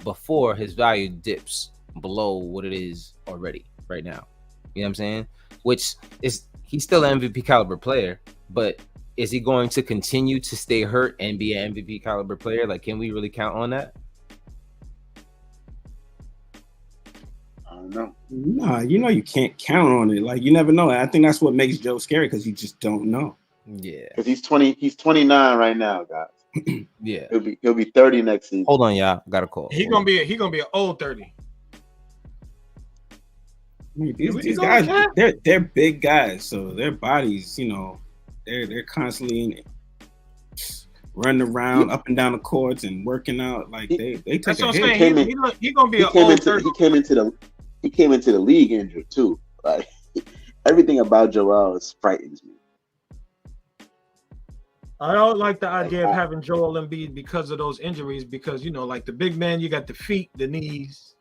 before his value dips below what it is already right now? You know what I'm saying? Which is, he's still an MVP caliber player, but is he going to continue to stay hurt and be an MVP caliber player? Like, can we really count on that? I don't know. Nah, you can't count on it. Like, you never know. I think that's what makes Joe scary, because you just don't know. Yeah, because he's 29 right now, guys. Yeah, he'll be 30 next season. Hold on, y'all. Got a call. He gonna be an old 30. I mean, these guys, they're big guys, so their bodies, they're constantly running around up and down the courts and working out. Like they take that's a what hit. I'm saying. He gonna be an old 30. He came into the league injured too. Like, everything about Joel frightens me. I don't like the idea of having Joel Embiid because of those injuries. Because like the big man, you got the feet, the knees,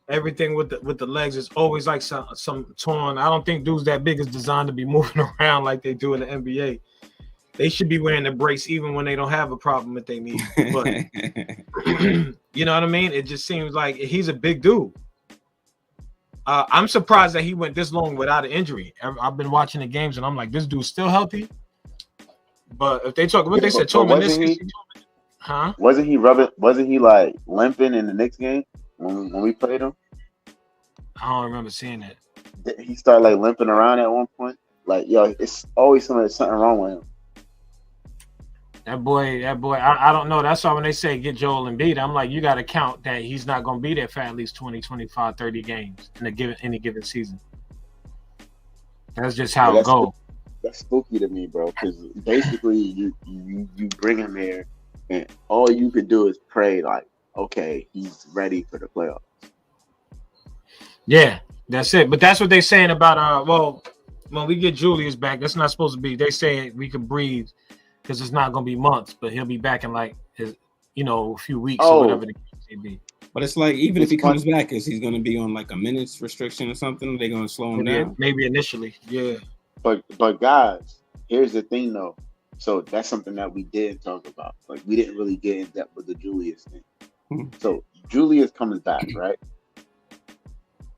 everything with the legs is always like some torn. I don't think dudes that big is designed to be moving around like they do in the NBA. They should be wearing a brace even when they don't have a problem with their knee. But you know what I mean? It just seems like he's a big dude. I'm surprised that he went this long without an injury. I've been watching the games and I'm like, this dude's still healthy. But if they talk, what they said, huh? Wasn't he rubbing? Wasn't he like limping in the Knicks game when we played him? I don't remember seeing that. He started like limping around at one point. Like, yo, it's always something wrong with him. That boy. I don't know. That's why when they say get Joel Embiid, I'm like, you got to count that he's not going to be there for at least 20, 25, 30 games in any given season. That's just how it goes. That's spooky to me, bro. Because basically, you bring him here, and all you could do is pray, like, okay, he's ready for the playoffs. Yeah, that's it. But that's what they're saying about when we get Julius back, that's not supposed to be. They say we can breathe because it's not going to be months, but he'll be back in like a few weeks or whatever the case may be. But it's like even if he comes back, is he going to be on like a minutes restriction or something? Are they going to slow him down? Maybe initially, yeah. But guys, here's the thing though. So that's something that we didn't talk about. Like we didn't really get in depth with the Julius thing. So Julius comes back, right?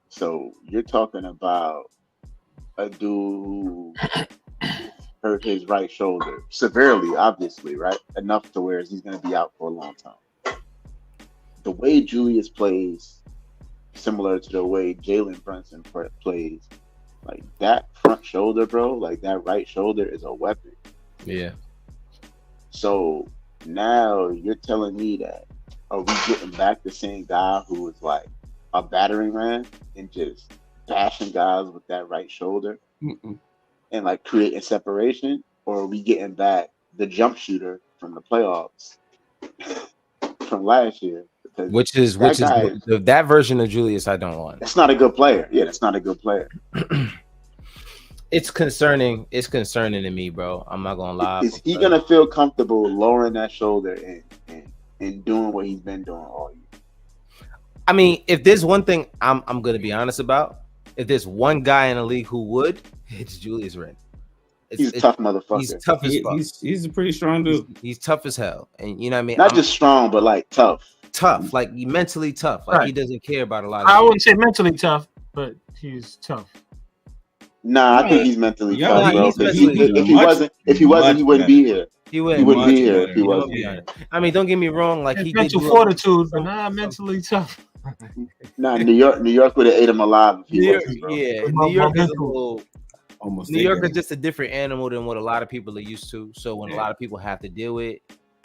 So you're talking about a dude who hurt his right shoulder severely, obviously, right? Enough to where he's going to be out for a long time. The way Julius plays, similar to the way Jalen Brunson plays, like that front shoulder, bro, like that right shoulder is a weapon. Yeah. So now you're telling me that are we getting back the same guy who was like a battering ram and just bashing guys with that right shoulder and like creating separation, or are we getting back the jump shooter from the playoffs from last year? Which is that version of Julius I don't want. That's not a good player. Yeah, that's not a good player. It's concerning. It's concerning to me, bro. I'm not gonna lie. Is he gonna feel comfortable lowering that shoulder and doing what he's been doing all year? I mean, if there's one thing I'm gonna be honest about, if there's one guy in the league who would, it's Julius Randle. He's a tough motherfucker. He's tough as fuck. He's a pretty strong dude. He's tough as hell, and you know what I mean. Not just strong, but like tough. Tough, like mentally tough. Like he doesn't care about a lot of I wouldn't say mentally tough, but he's tough. Nah, I think he's mentally tough, bro. If he wasn't, he wouldn't be here. He wouldn't be here if he wasn't. I mean, don't get me wrong. Like he mental fortitude, but not mentally tough. Nah, New York would have ate him alive if he wasn't, bro. Yeah, New York is a little. New York is just a different animal than what a lot of people are used to. So when a lot of people have to deal with,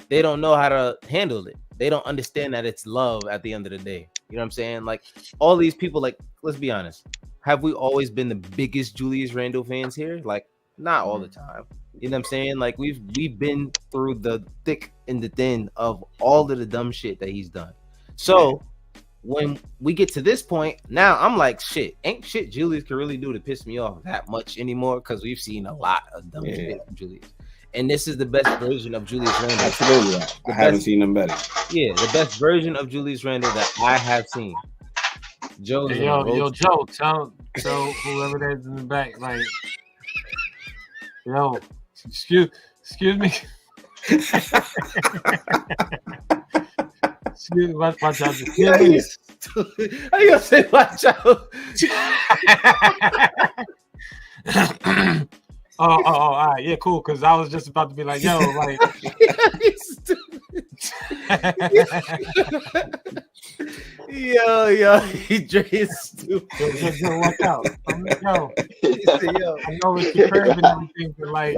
they don't know how to handle it. They don't understand that it's love at the end of the day. You know what I'm saying? Like all these people, like, let's be honest. Have we always been the biggest Julius Randle fans here? Like, not all the time. You know what I'm saying? Like we've been through the thick and the thin of all of the dumb shit that he's done. So when we get to this point, now I'm like, ain't shit Julius can really do to piss me off that much anymore, because we've seen a lot of dumb shit from Julius. And this is the best version of Julius Randle. Absolutely. I haven't seen him better. Yeah, the best version of Julius Randle that I have seen. Joe, Joe, tell whoever that's in the back, like, yo, excuse me. Excuse me, watch out. How you gonna say watch out? Oh, all right, yeah, cool. Because I was just about to be like, yo, like, yo, he is stupid. Yo, watch out. I know it's the curve and everything, but like,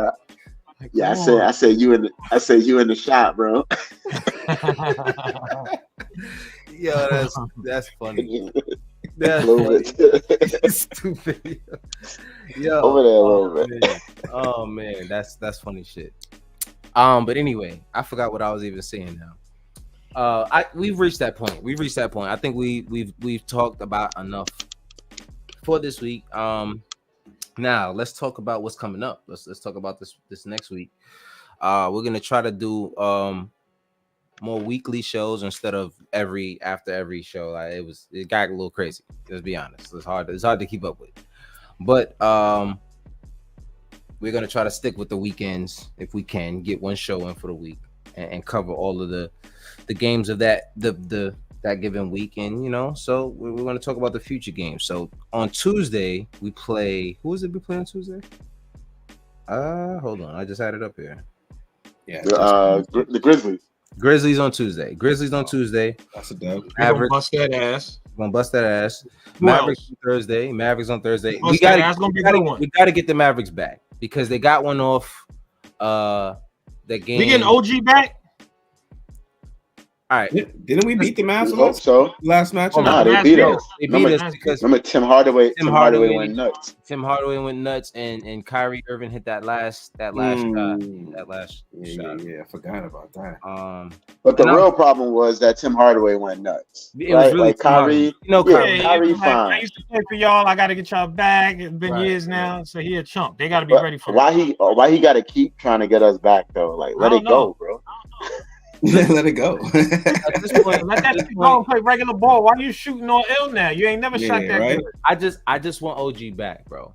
yeah, I said you in the shop, bro. Yo, that's funny. That's stupid. Yo, over there a little bit. Oh man, that's funny shit. But anyway, I forgot what I was even saying now. We've reached that point. I think we've talked about enough for this week. Now let's talk about what's coming up. Let's talk about this next week. We're gonna try to do more weekly shows instead of after every show. Like it got a little crazy. Let's be honest. It's hard to keep up with. But we're gonna try to stick with the weekends if we can. Get one show in for the week and cover all of the games of that given week. And so we're gonna talk about the future games. So on Tuesday we play. Who is it we play on Tuesday? Hold on. I just had it up here. Yeah. The Grizzlies. Grizzlies on Tuesday. That's a dub. Gonna bust that ass. Mavericks on Thursday. We gotta get the Mavericks back because they got one off the game. We getting OG back? All right. Didn't we beat the Mavs last match? No, they beat us. They beat us because remember Tim Hardaway went nuts. Tim Hardaway went nuts, and Kyrie Irving hit that last shot. Yeah, I forgot about that. But the real problem was that Tim Hardaway went nuts. It was really like Kyrie. Kyrie fine. I used to play for y'all. I got to get y'all back. It's been years now, so he a chump. They got to be ready for it. Why he got to keep trying to get us back though? Like let it go, bro. Let it go. At this point, let that shit go and play regular ball. Why are you shooting on L now? You ain't never shot that good. I just want OG back, bro.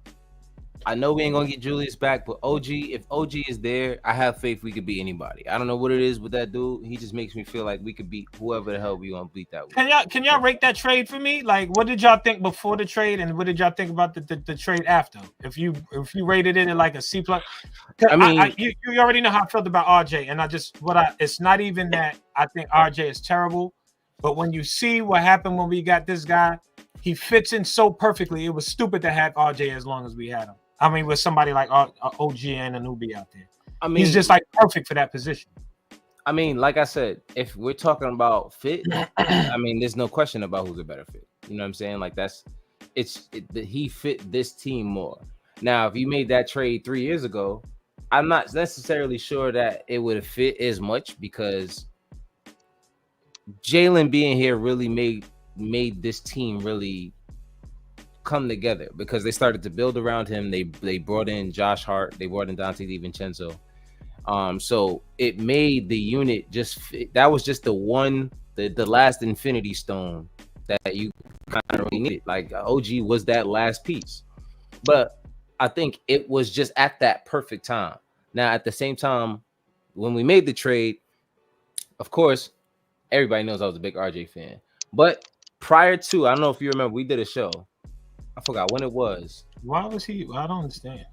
I know we ain't gonna get Julius back, but if OG is there, I have faith we could beat anybody. I don't know what it is with that dude. He just makes me feel like we could beat whoever the hell we gonna beat that with. Can y'all rate that trade for me? Like, what did y'all think before the trade, and what did y'all think about the trade after? If you rated it at like a C+, I mean, you already know how I felt about RJ, and it's not even that I think RJ is terrible, but when you see what happened when we got this guy, he fits in so perfectly. It was stupid to have RJ as long as we had him. I mean, with somebody like OG and Anunoby out there. I mean, he's just like perfect for that position. I mean, like I said, if we're talking about fit, I mean, there's no question about who's a better fit. You know what I'm saying? Like he fit this team more. Now, if you made that trade 3 years ago, I'm not necessarily sure that it would have fit as much because Jalen being here really made this team really come together because they started to build around him. They brought in Josh Hart, they brought in Dante DiVincenzo. So it made the unit that was just the last infinity stone that you kind of really needed. Like OG was that last piece, but I think it was just at that perfect time. Now, at the same time, when we made the trade, of course, everybody knows I was a big RJ fan, but prior to, I don't know if you remember, we did a show. I forgot when it was. Why was he? I don't understand.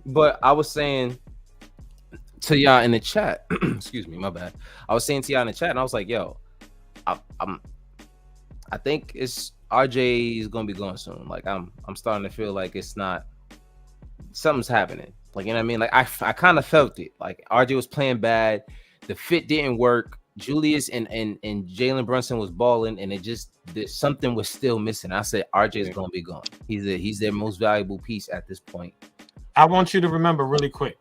But I was saying to y'all in the chat, excuse me, my bad. I was saying to y'all in the chat, and I was like, "Yo, I think it's RJ is gonna be going soon. Like, I'm starting to feel like it's not something's happening. Like, you know what I mean? Like, I kind of felt it. Like, RJ was playing bad, the fit didn't work. Julius and Jalen Brunson was balling, and something was still missing. I said RJ is gonna be gone. He's their most valuable piece at this point. I want you to remember really quick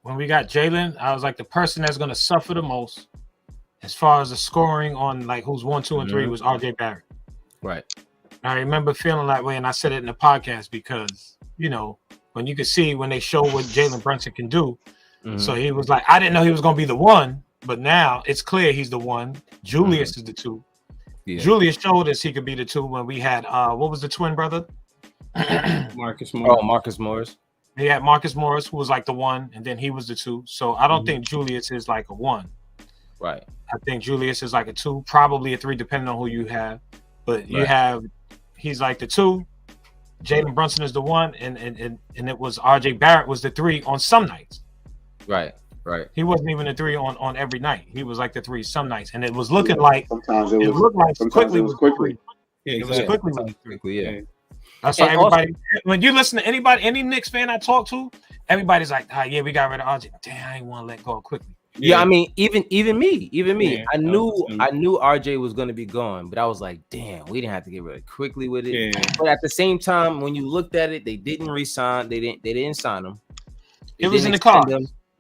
when we got Jalen, I was like the person that's gonna suffer the most as far as the scoring on like who's 1, 2, and 3 was RJ Barrett. Right. I remember feeling that way, and I said it in the podcast because when you could see when they show what Jalen Brunson can do. Mm-hmm. So he was like, I didn't know he was gonna be the one. But now it's clear he's the one. Julius is the 2. Yeah. Julius showed us he could be the 2 when we had what was the twin brother? Marcus Morris. Oh, Marcus Morris. He had Marcus Morris, who was like the 1, and then he was the 2. So I don't think Julius is like a 1. Right. I think Julius is like a 2, probably a 3, depending on who you have. But he's like the 2. Jalen Brunson is the 1, and it was RJ Barrett was the 3 on some nights. Right. Right. He wasn't even a 3 on every night. He was like the 3 some nights, and it was looking like sometimes it looked like quickly was quickly. Yeah, it was quickly. Yeah. That's why everybody. When you listen to any Knicks fan I talk to, everybody's like, yeah, we got rid of RJ. Damn, I ain't want to let go quickly. Yeah, I mean, even me. Yeah, I knew RJ was gonna be gone, but I was like, damn, we didn't have to get rid of quickly with it. Yeah. But at the same time, when you looked at it, they didn't re-sign. They didn't sign him. It was in the car.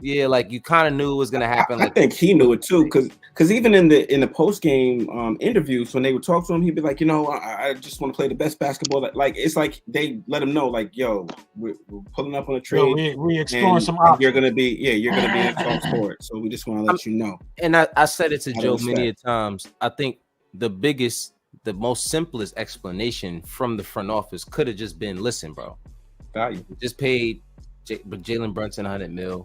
Yeah, like you kind of knew it was gonna happen. I Like think he knew it too, because even in the post game interviews when they would talk to him, he'd be like, I just want to play the best basketball. Like it's like they let him know, like, yo, we're pulling up on a trade. We exploring some options. You're gonna be in talks for it. So we just want to let you know. And I said it to Joe many a times. I think the most simplest explanation from the front office could have just been, listen, bro, value. Just paid Jalen Brunson $100 million.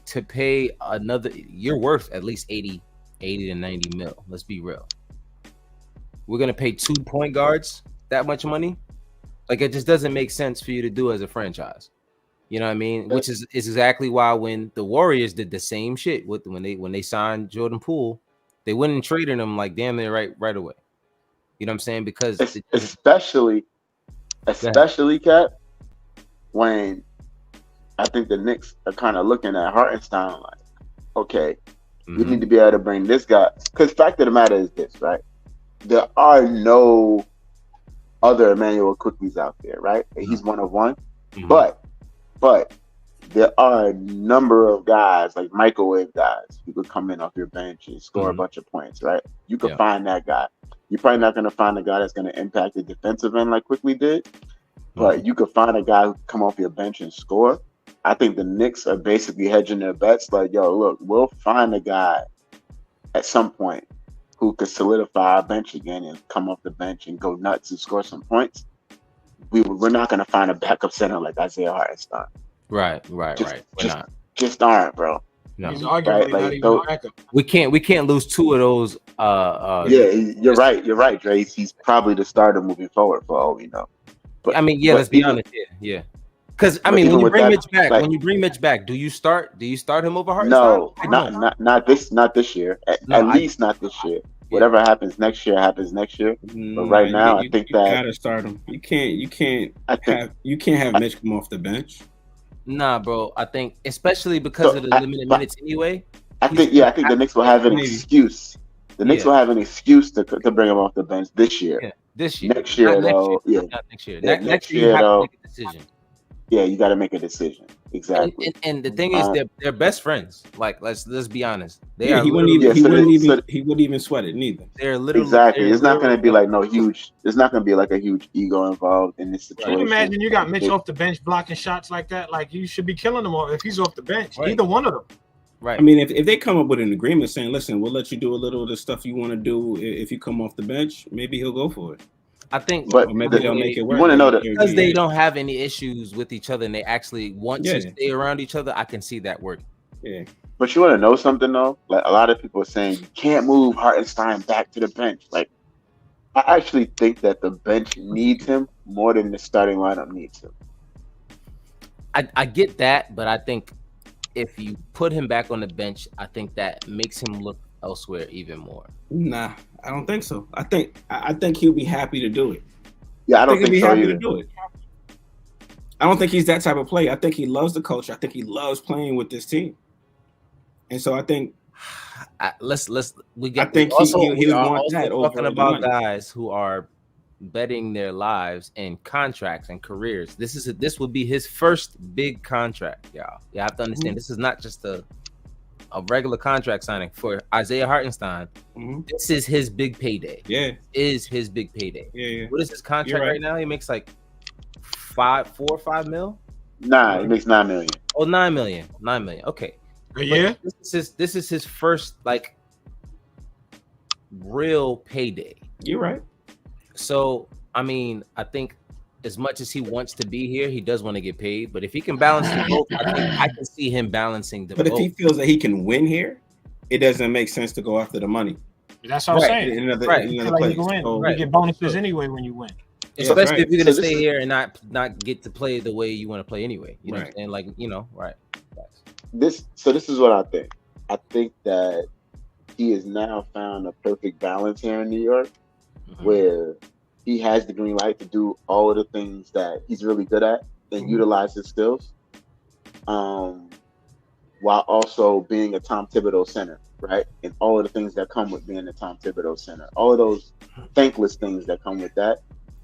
To pay another, you're worth at least 80 to 90 mil. Let's be real. We're gonna pay 2 point guards that much money. Like, it just doesn't make sense for you to do as a franchise. You know what I mean? Which is exactly why when the Warriors did the same shit when they signed Jordan Poole, they went and traded him like damn near right away. You know what I'm saying? Because especially Cat, when I think the Knicks are kind of looking at Hartenstein like, okay, we need to be able to bring this guy. Because fact of the matter is this, right? There are no other Emmanuel Cookies out there, right? He's one of one. But there are a number of guys, like microwave guys, who could come in off your bench and score a bunch of points, right? You could find that guy. You're probably not going to find a guy that's going to impact the defensive end like Quickly did, but you could find a guy who can come off your bench and score. I think the Knicks are basically hedging their bets like, yo, look, we'll find a guy at some point who could solidify our bench again and come off the bench and go nuts and score some points. We're not going to find a backup center like Isaiah Hartenstein. Right. Just aren't, bro. No. He's arguably not even a backup. We can't lose 2 of those. You're right, Dre. He's probably the starter moving forward for all we know. But, let's be honest. Yeah. Because when you bring Mitch back, do you start him over Hartenstein? No, not this year. At least not this year. Whatever happens next year happens next year. But right now, I think that you gotta start him. You can't have Mitch come off the bench. Nah, bro. I think especially because of the limited minutes anyway. I think the Knicks will have an excuse. The Knicks will have an excuse to bring him off the bench this year. Yeah, this year. Next year, though. Not next year. Next year, you have to make a decision. Yeah, you got to make a decision. Exactly. And the thing is, they're best friends. Like, let's be honest. He wouldn't even sweat it neither. They're literally exactly. It's not going to be like There's not going to be like a huge ego involved in this situation. Can you imagine you got Mitch off the bench blocking shots like that? Like, you should be killing him if he's off the bench. Right. Either one of them. Right. I mean, if they come up with an agreement saying, "Listen, we'll let you do a little of the stuff you want to do if you come off the bench," maybe he'll go for it. I think, but maybe they'll make it work. You want to know that because they don't have any issues with each other and they actually want to stay around each other. I can see that working. Yeah. But you want to know something though? Like, a lot of people are saying you can't move Hartenstein back to the bench. Like, I actually think that the bench needs him more than the starting lineup needs him. I get that, but I think if you put him back on the bench, I think that makes him look elsewhere even more. Nah, I don't think so. I think he'll be happy to do it. Yeah, I don't think he'll be so happy either. to do it. I don't think he's that type of player. I think he loves the culture. I think he loves playing with this team. And so I think he would want that over talking about guys who are betting their lives and contracts and careers. This would be his first big contract, y'all. You have to understand this is not just a regular contract signing for Isaiah Hartenstein. This is his big payday. Yeah, is his big payday. Yeah. What is his contract right now? He makes like 4 or 5 mil. Nah, he makes $9 million. Oh, $9 million. $9 million. Okay. Yeah. This is his first like real payday. You're right. So I mean, I think as much as he wants to be here, he does want to get paid. But if he can balance the both, I think I can see him balancing the both. But if he feels that he can win here, it doesn't make sense to go after the money. That's what I'm saying. You get bonuses anyway when you win. Especially if you're gonna stay here and not get to play the way you want to play anyway. You know what I'm saying? Like, right. This is what I think. I think that he has now found a perfect balance here in New York, where he has the green light to do all of the things that he's really good at and utilize his skills, while also being a Tom Thibodeau center, right? And all of the things that come with being a Tom Thibodeau center, all of those thankless things that come with that.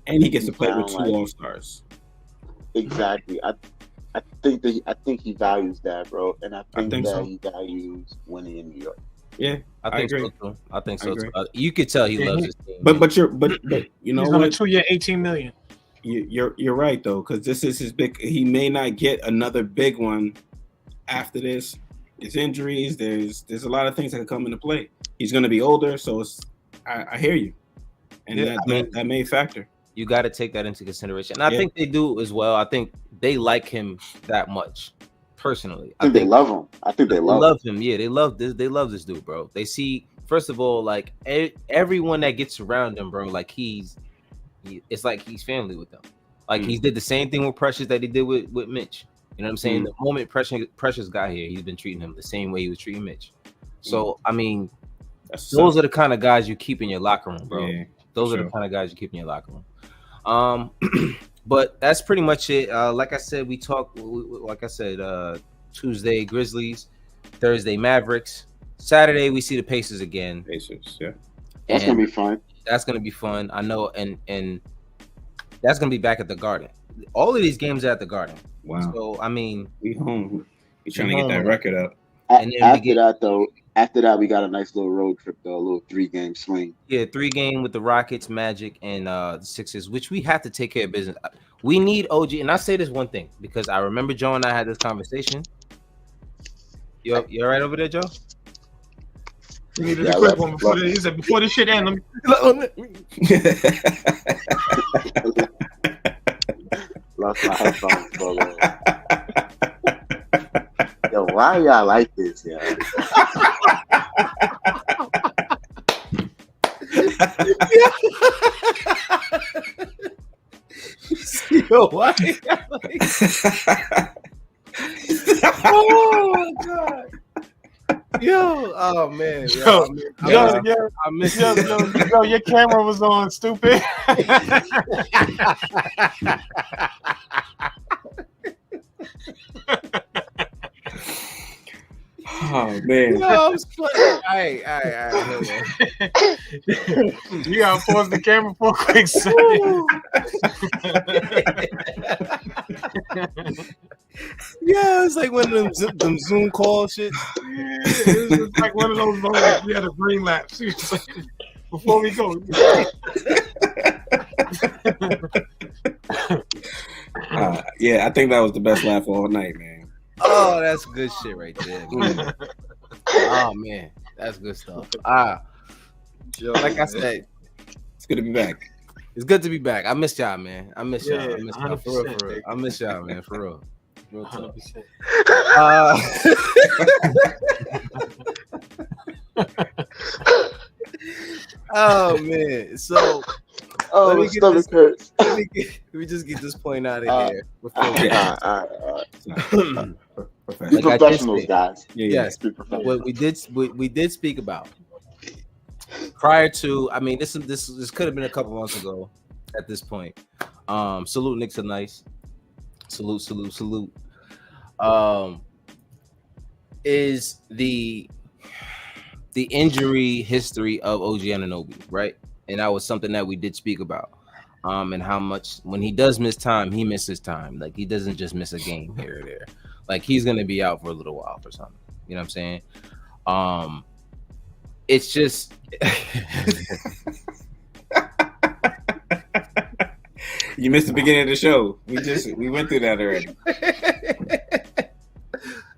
And he gets to play with 2 All-Stars. Exactly. I think he values that, bro, and I think that so. he values winning in New York. Yeah, I think agree. so too. I think so agree. too. You could tell he Yeah, loves his team. But you know he's on a what? 2-year, $18 million. You're right though, because this is his big. He may not get another big one after this. There's injuries. There's a lot of things that can come into play. He's going to be older, so I hear you, and that may factor. You got to take that into consideration, and I think they do as well. I think they like him that much. Personally, I think they love him. I think they love him. Yeah, they love this. They love this dude, bro. They see, first of all, like everyone that gets around him, bro. Like it's like he's family with them. Like he did the same thing with Precious that he did with Mitch. You know what I'm saying? The moment Precious got here, he's been treating him the same way he was treating Mitch. So I mean, those are the kind of guys you keep in your locker room, bro. Yeah, those are the kind of guys you keep in your locker room. But that's pretty much it. Like I said, we talked. Like I said, Tuesday Grizzlies, Thursday Mavericks, Saturday we see the Pacers again. Pacers, yeah. That's gonna be fun. That's gonna be fun. I know, and that's gonna be back at the Garden. All of these games are at the Garden. Wow. So I mean, we home. We trying to get that record up. And after that, we got a nice little road trip, though, a little 3-game swing. Yeah, 3-game with the Rockets, Magic, and the Sixers, which we have to take care of business. We need OG, and I say this one thing because I remember Joe and I had this conversation. You all right over there, Joe? We needed a quick one before he said before this shit ends. Lost my headphones, bro. Yo, why y'all like this, yo? Yo, why? Oh God. Yo, oh man, I miss yo, your camera was on, stupid. Oh man. No, I'm playing. All right. You gotta pause the camera for a quick second. Yeah, it's like one of them Zoom call shit. Yeah, it was like one of those moments we had a brain lapse. Like, before we go. Yeah, I think that was the best laugh all night, man. Oh, that's good shit right there. Oh man, that's good stuff. Like I said, it's good to be back. It's good to be back. I miss y'all, man. I miss y'all. I miss y'all for real. I miss y'all, man, for real. Real talk. Oh man, so let me just get this point out of here. Be professionals, guys. Yes, what we did speak about prior to. I mean, this could have been a couple months ago. At this point, salute Knicks are nice. Salute. Is the injury history of OG Anunoby, right? And that was something that we did speak about. And how much when he does miss time, he misses time. Like he doesn't just miss a game here or there. Like he's gonna be out for a little while for something. You know what I'm saying? It's just you missed the beginning of the show. We went through that already.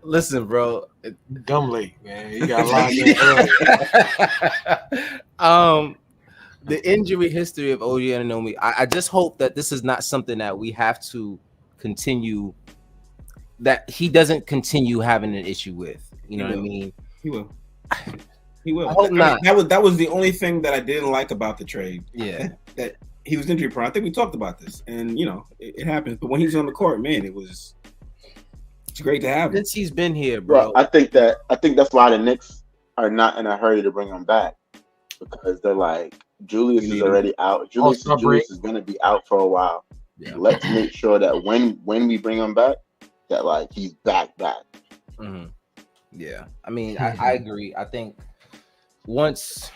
Listen, bro. Dumb late, man. You got locked in early. The injury history of OG Anunoby. I just hope that this is not something that we have to continue. That he doesn't continue having an issue with. You know what I mean? He will. He will. I hope not. That was the only thing that I didn't like about the trade. Yeah. That he was injury prone. I think we talked about this, and it happens. But when he's on the court, man, it's great to have him. Since he's been here, bro. Well, I think that's why the Knicks are not in a hurry to bring him back, because they're like, Julius is already out. Julius is going to be out for a while. Yeah. Let's make sure that when we bring him back, that like he's back. Mm-hmm. Yeah, I mean, I agree. I think once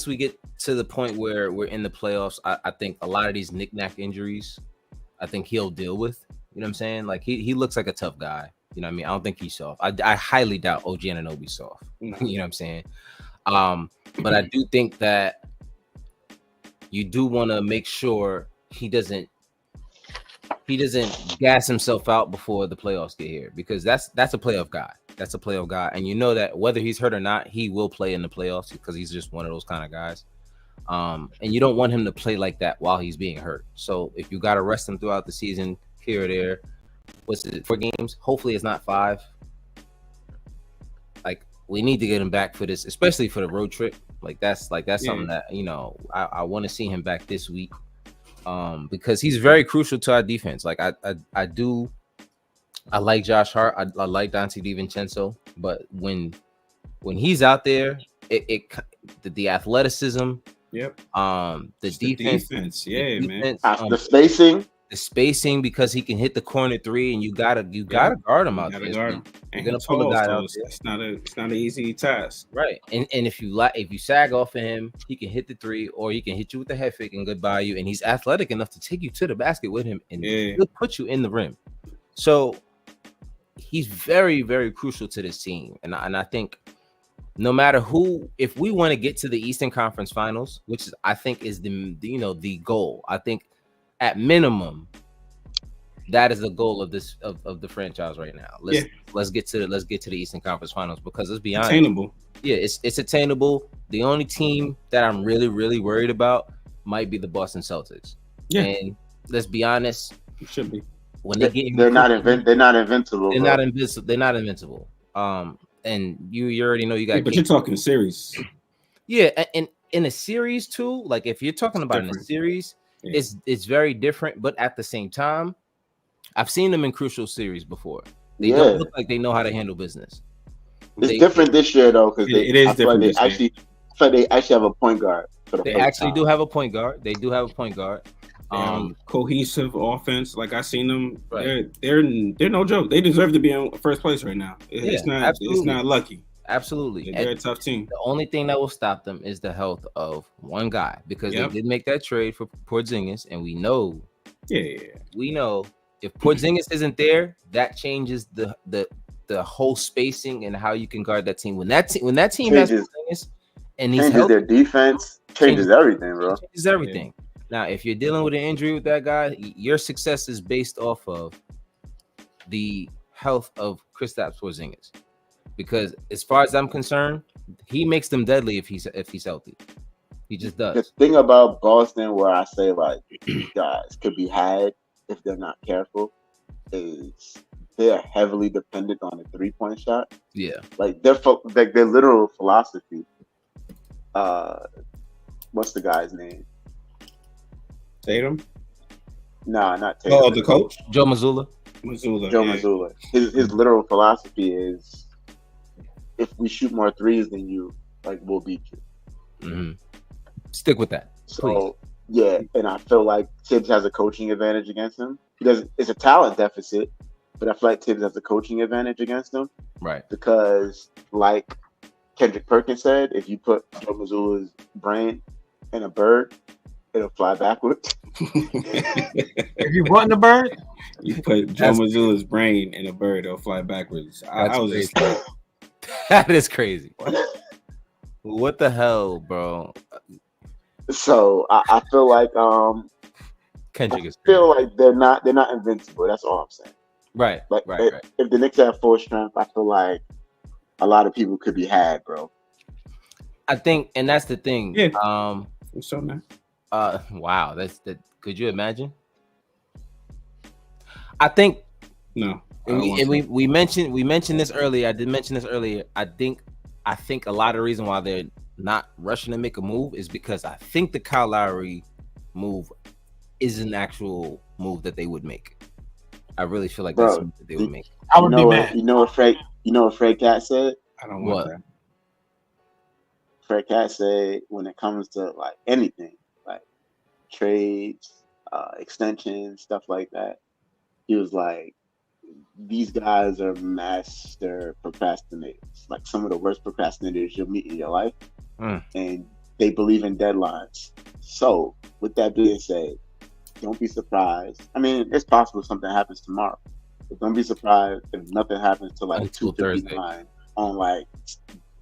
we get to the point where we're in the playoffs, I think a lot of these knick-knack injuries, I think he'll deal with. You know what I'm saying? Like he looks like a tough guy. You know what I mean? I don't think he's soft. I highly doubt OG Anunoby's soft. You know what I'm saying? But I do think that you do want to make sure he doesn't gas himself out before the playoffs get here, because that's a playoff guy. That's a playoff guy, and you know that whether he's hurt or not, he will play in the playoffs because he's just one of those kind of guys. And you don't want him to play like that while he's being hurt. So if you got to rest him throughout the season here or there, what's it, 4 games? Hopefully it's not 5. Like, we need to get him back for this, especially for the road trip. Like that's something that, you know, I want to see him back this week. Because he's very crucial to our defense. Like I like Josh Hart, I like Dante DiVincenzo, but when he's out there, the athleticism, the defense, yeah, man, the spacing, because he can hit the corner 3, and you gotta guard him out there. You're gonna pull a guy out there. It's not an easy task, right? And if you sag off of him, he can hit the 3, or he can hit you with the head fake and goodbye you. And he's athletic enough to take you to the basket with him and he'll put you in the rim. So he's very, very crucial to this team. And I think no matter who, if we want to get to the Eastern Conference Finals, which I think is the goal, I think at minimum that is the goal of this of the franchise right now. Let's get to the Eastern Conference Finals, because let's be honest, attainable. Yeah, it's attainable. The only team that I'm really, really worried about might be the Boston Celtics. Yeah, and let's be honest, it should be. When they're not invincible. They're not invincible. And you already know you got. But you're talking series. Yeah, and in a series too. Like if you're talking about in a series, it's very different. But at the same time, I've seen them in crucial series before. They don't look like they know how to handle business. It's different this year though, because it is different. They actually have a point guard. They actually do have a point guard. They do have a point guard. Cohesive offense, like I seen them. Right. They're no joke. They deserve to be in first place right now. It's not lucky. Absolutely, they're a tough team. The only thing that will stop them is the health of one guy, because they did make that trade for Porzingis, and we know if Porzingis isn't there, that changes the whole spacing and how you can guard that team. When that team has Porzingis and he's healthy, their defense, changes everything, bro. Changes everything. Yeah. Now, if you're dealing with an injury with that guy, your success is based off of the health of Kristaps Porzingis. Because as far as I'm concerned, he makes them deadly if he's healthy. He just does. The thing about Boston, where I say like these guys could be had if they're not careful, is they're heavily dependent on a 3-point shot. Yeah, like their literal philosophy. What's the guy's name? Tatum? Nah, not Tatum. Oh, the coach? Joe Mazzulla. Mazzulla. His literal philosophy is, if we shoot more threes than you, like, we'll beat you. Mm-hmm. Stick with that. So, yeah, and I feel like Tibbs has a coaching advantage against him. It's a talent deficit, but I feel like Tibbs has a coaching advantage against him. Right. Because, like Kendrick Perkins said, if you put Joe Mazzulla's brain in a bird, it'll fly backwards. If you want the bird, you put Joe Mazzulla's brain in a bird, it'll fly backwards. I was crazy. Just like, that is crazy. What the hell, bro? So I feel like Kendrick is like they're not invincible. That's all I'm saying. Right. Like right. If the Knicks have full strength, I feel like a lot of people could be had, bro. I think, and that's the thing. Yeah. So nice. Wow, that's that. Could you imagine? I think no. We mentioned this earlier. I did mention this earlier. I think a lot of the reason why they're not rushing to make a move is because I think the Kyle Lowry move is an actual move that they would make. I really feel like that's something that they would make. I would be mad. You know what Fred Cat said? I don't want that. Fred Cat said when it comes to like anything, like trades, extensions, stuff like that, he was like, these guys are master procrastinators, like some of the worst procrastinators you'll meet in your life. And they believe in deadlines. So with that being said, don't be surprised. I mean, it's possible something happens tomorrow, but don't be surprised if nothing happens till like Until 2:59 on like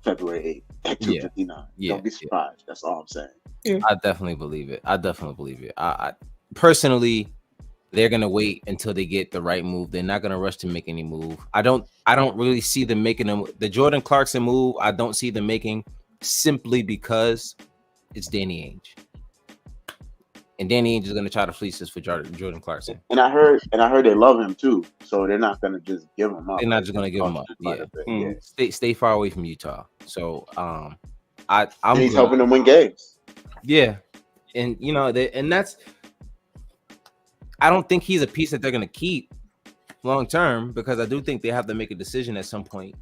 February 8th at 2:59. Don't be surprised. That's all I'm saying. Yeah. I definitely believe it. I personally, they're gonna wait until they get the right move. They're not gonna rush to make any move. I don't really see them making the Jordan Clarkson move. I don't see them making simply because it's Danny Ainge. And Danny Ainge is going to try to fleece us for Jordan Clarkson. And I heard they love him too, so they're not going to just give him up. They're not just going to give him up. Yeah. Stay far away from Utah. So and he's helping them win games. Yeah, and and that's. I don't think he's a piece that they're going to keep long term because I do think they have to make a decision at some point.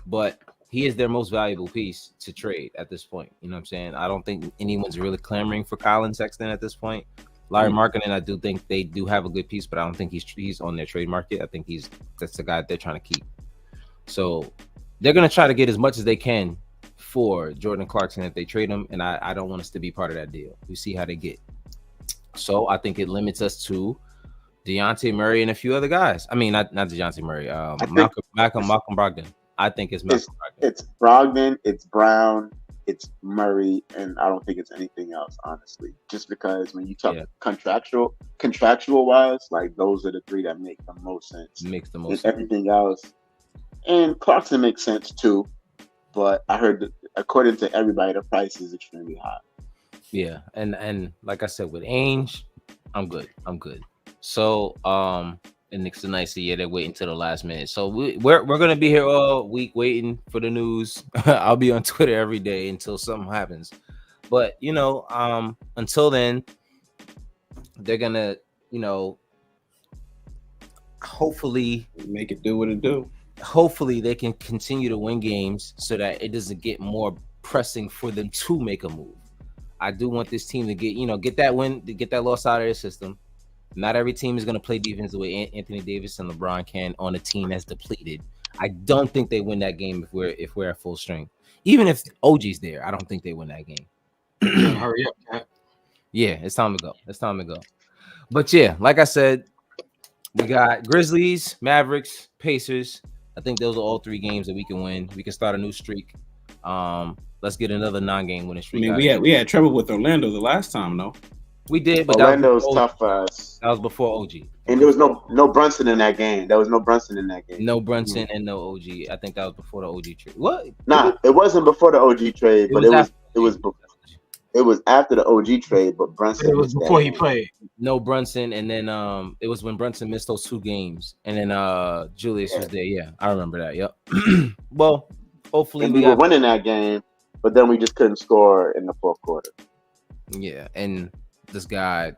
But he is their most valuable piece to trade at this point. You know what I'm saying? I don't think anyone's really clamoring for Colin Sexton at this point. Larry Markkinen, I do think they do have a good piece, but I don't think he's on their trade market. I think that's the guy they're trying to keep. So they're going to try to get as much as they can for Jordan Clarkson if they trade him, and I don't want us to be part of that deal. We see how they get. So I think it limits us to DeJounte Murray and a few other guys. I mean, not DeJounte Murray. Malcolm Brogdon. I think it's Malcolm Brogdon. It's Brogdon, it's Brown, it's Murray, and I don't think it's anything else, honestly. Just because when you talk contractual wise, like those are the three that make the most sense. Makes the most and sense. Everything else. And Clarkson makes sense too. But I heard that according to everybody, the price is extremely high. Yeah, and like I said, with Ainge, I'm good. So and Knicks tonight, so yeah, they're waiting till the last minute. So we're gonna be here all week waiting for the news. I'll be on Twitter every day until something happens. But until then, they're gonna, hopefully make it do what it do. Hopefully they can continue to win games so that it doesn't get more pressing for them to make a move. I do want this team to get that win, to get that loss out of their system. Not every team is going to play defense the way Anthony Davis and LeBron can on a team that's depleted. I don't think they win that game if we're at full strength. Even if OG's there, I don't think they win that game. Hurry up, Pat. Yeah, it's time to go. But yeah, like I said, we got Grizzlies, Mavericks, Pacers. I think those are all three games that we can win. We can start a new streak. Let's get another non-game winning streak. I mean, we had trouble with Orlando the last time, though. We did, but Orlando was tough for us. That was before OG. And there was no Brunson in that game. No Brunson and no OG. I think that was before the OG trade. What? Nah, it wasn't before the OG trade, but it was after the OG trade, but Brunson. It was before he played. No Brunson, and then it was when Brunson missed those 2 games, and then Julius was there. Yeah, I remember that. Yep. Well, hopefully we were winning that game, but then we just couldn't score in the fourth quarter. Yeah, and this guy,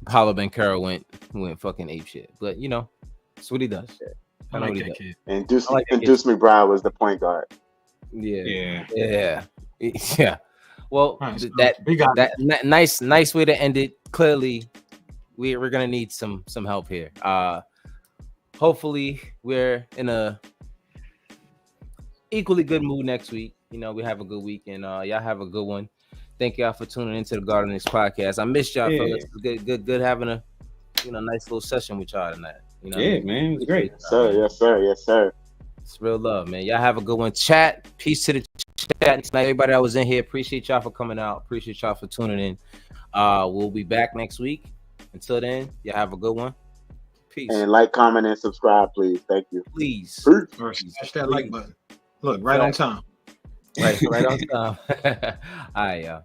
Paulo Banchero, went fucking ape shit. But that's what he does. I like that kid. And Deuce McBride was the point guard. Yeah. Well, nice. Nice way to end it. Clearly, we're gonna need some help here. Hopefully, we're in a equally good mood next week. We have a good week, and y'all have a good one. Thank y'all for tuning into the Garden Knicks podcast. I missed y'all, fellas. Good having a nice little session with y'all tonight. Yeah, man, it was great. Yes, sir. It's real love, man. Y'all have a good one. Chat. Peace to the chat. Everybody that was in here, appreciate y'all for coming out. Appreciate y'all for tuning in. We'll be back next week. Until then, y'all have a good one. Peace. And like, comment, and subscribe, please. Thank you. Please. Smash that like button. Look, right on time. Right on time. All right, y'all.